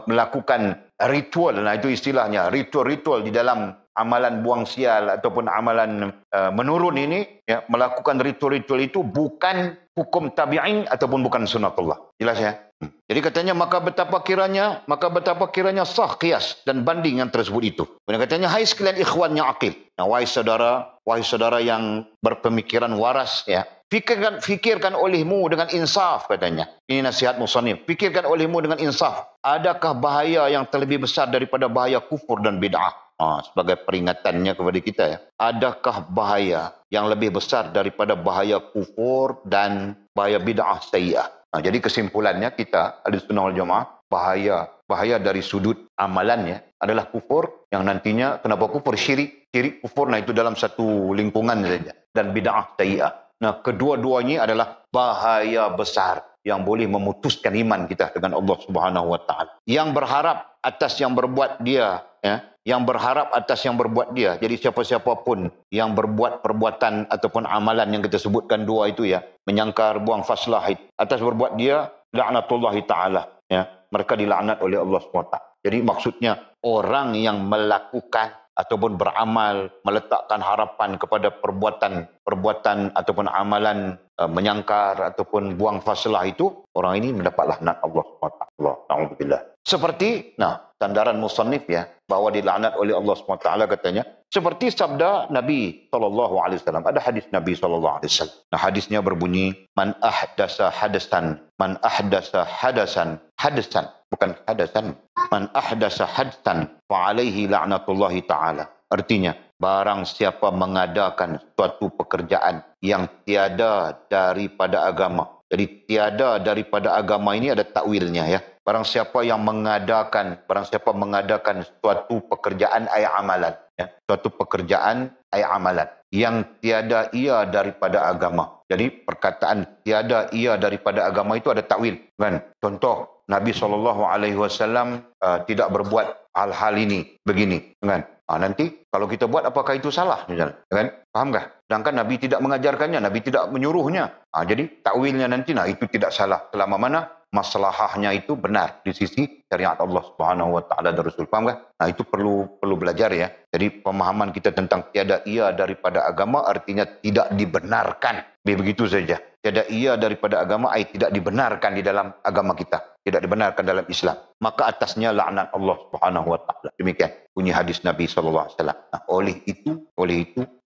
melakukan ritual, itu istilahnya ritual di dalam amalan buang sial ataupun amalan menurun ini, melakukan ritual itu bukan hukum tabi'in ataupun bukan sunnatullah. Jelas ya? Jadi katanya maka betapa kiranya sah qiyas dan banding yang tersebut itu. Kemudian katanya, hai sekalian ikhwan yang akil. Nah, wahai saudara yang berpemikiran waras fikirkan olehmu dengan insaf, katanya. Ini nasihat musannif. Fikirkan olehmu dengan insaf. Adakah bahaya yang terlebih besar daripada bahaya kufur dan bid'ah? Sebagai peringatannya kepada kita adakah bahaya yang lebih besar daripada bahaya kufur dan bahaya bid'ah sayyi'ah? Jadi kesimpulannya kita Ahlussunnah wal Jamaah, bahaya dari sudut amalannya adalah kufur, yang nantinya kenapa kufur, syirik kufur, itu dalam satu lingkungan saja, dan bid'ah sayyi'ah. Nah, kedua-duanya adalah bahaya besar yang boleh memutuskan iman kita dengan Allah Subhanahu wa taala. Yang berharap atas yang berbuat dia, Jadi siapa-siapa pun yang berbuat perbuatan ataupun amalan yang kita sebutkan dua itu menyangkar, buang faslah, atas berbuat dia laknatullahi taala, mereka dilaknat oleh Allah SWT. Jadi maksudnya orang yang melakukan ataupun beramal meletakkan harapan kepada perbuatan ataupun amalan menyangkar ataupun buang faslah itu, orang ini mendapat laknat Allah SWT. Alhamdulillah. Seperti sandaran musannif bahwa dilaknat oleh Allah SWT, katanya seperti sabda Nabi SAW. Ada hadis Nabi SAW. Nah, hadisnya berbunyi, man ahdasa hadasan, fa alaihi la'natullahi ta'ala. Artinya, barang siapa mengadakan suatu pekerjaan yang tiada daripada agama. Jadi tiada daripada agama ini ada takwilnya Barang siapa mengadakan suatu pekerjaan amalan, suatu pekerjaan amalan yang tiada ia daripada agama. Jadi perkataan tiada ia daripada agama itu ada takwil, kan? Contoh, Nabi SAW tidak berbuat hal-hal ini begini, kan? Nanti kalau kita buat, apakah itu salah, misalnya, kan? Fahamkah? Sedangkan Nabi tidak mengajarkannya, Nabi tidak menyuruhnya. Jadi takwilnya nanti, itu tidak salah selama mana maslahahnya itu benar di sisi syariat Allah Subhanahu wa taala dan Rasul. Faham kan? Itu perlu belajar Jadi pemahaman kita tentang tiada ia daripada agama artinya tidak dibenarkan. Begitu saja. Tiada ia daripada agama tidak dibenarkan di dalam agama kita. Tidak dibenarkan dalam Islam. Maka atasnya laknat Allah Subhanahu wa taala. Demikian bunyi hadis Nabi sallallahu alaihi wasallam. Oleh itu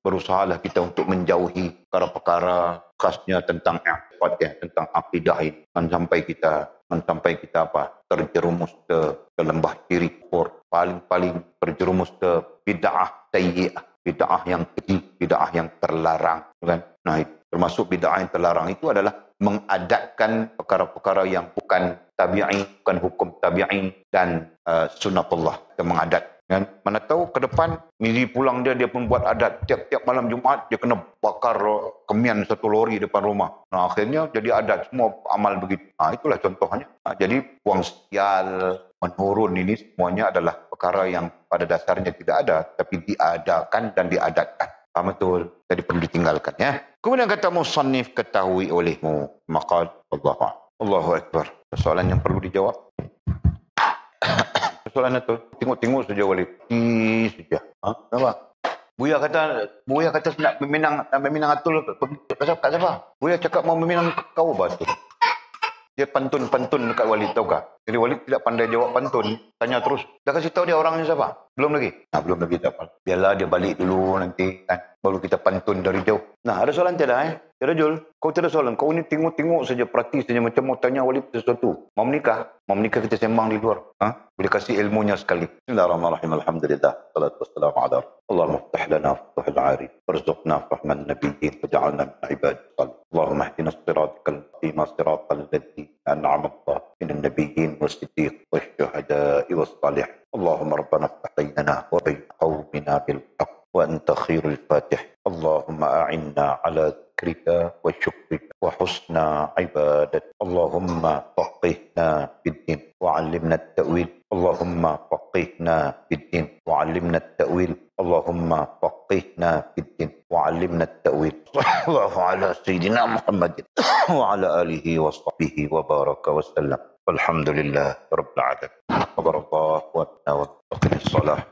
berusahalah kita untuk menjauhi perkara-perkara khasnya tentang i'tiqad ya, tentang akidah ini. Sampai kita terjerumus ke lembah syirik kufur, paling terjerumus ke bid'ah sayyi'ah, bid'ah yang keji, bid'ah yang terlarang, kan? Nah, termasuk bid'ah yang terlarang itu adalah mengadatkan perkara-perkara yang bukan tabi'i, bukan hukum tabi'i dan sunnatullah. Kita mengadat, kan? Mana tahu ke depan mili pulang dia pun buat adat tiap-tiap malam Jumaat dia kena bakar kemian 1 lori depan rumah. Nah, akhirnya jadi adat semua amal begitu. Nah, itulah contohnya. Nah, jadi buang sial, menurun ini semuanya adalah perkara yang pada dasarnya tidak ada tapi diadakan dan diadatkan. Betul. Jadi perlu ditinggalkan ya. Kemudian kata musannif, ketahui olehmu maka Allahu Akbar. Soalan yang perlu dijawab. Soalan itu tengok saja Walid. Saja. Kenapa? Buya kata nak meminang atul kat siapa? Buya cakap mau meminang kau batu. Dia pantun dekat Walid, tahu kah? Jadi Walid tidak pandai jawab pantun, tanya terus. Dah kasih tahu dia orangnya siapa? Belum lagi? Belum lagi, tak apa. Biarlah dia balik dulu nanti, kan? Baru kita pantun dari jauh. Nah, ada soalan tiada? Tiada, Jul? Kau tiada soalan? Kau ni tengok saja, perhati saja macam mau tanya Walid sesuatu. Mau menikah? Mau menikah kita sembang di luar. Boleh kasih ilmunya sekali. Bismillahirrahmanirrahim. Alhamdulillah. Salatu wassalamu ala Allahumma ftah lana ftah al-'arif. Warzuqna fahman nabiyyin. Waj'alna min ibadih salih. Allahumma hdina siratal mustaqim, siratal ladzina an'amta 'alaihim minan nabiyyin was-siddiqin wasyuhada'i was-salihin. Allahumma rabbana ftah bainana wa bain qaumina bil haqq wa anta khairul fatih. Allahumma a'inna ala ذكرك وشكرك وحسن عبادتك. اللهم فقهنا في الدين وعلمنا التأويل. اللهم فقهنا في الدين وعلمنا التأويل. اللهم فقهنا في الدين وعلمنا التأويل. صلى الله على سيدنا محمد وعلى آله وصحبه وبارك وسلم. والحمد لله رب العالمين. قبر الله وأتنا وأقم الصلاة.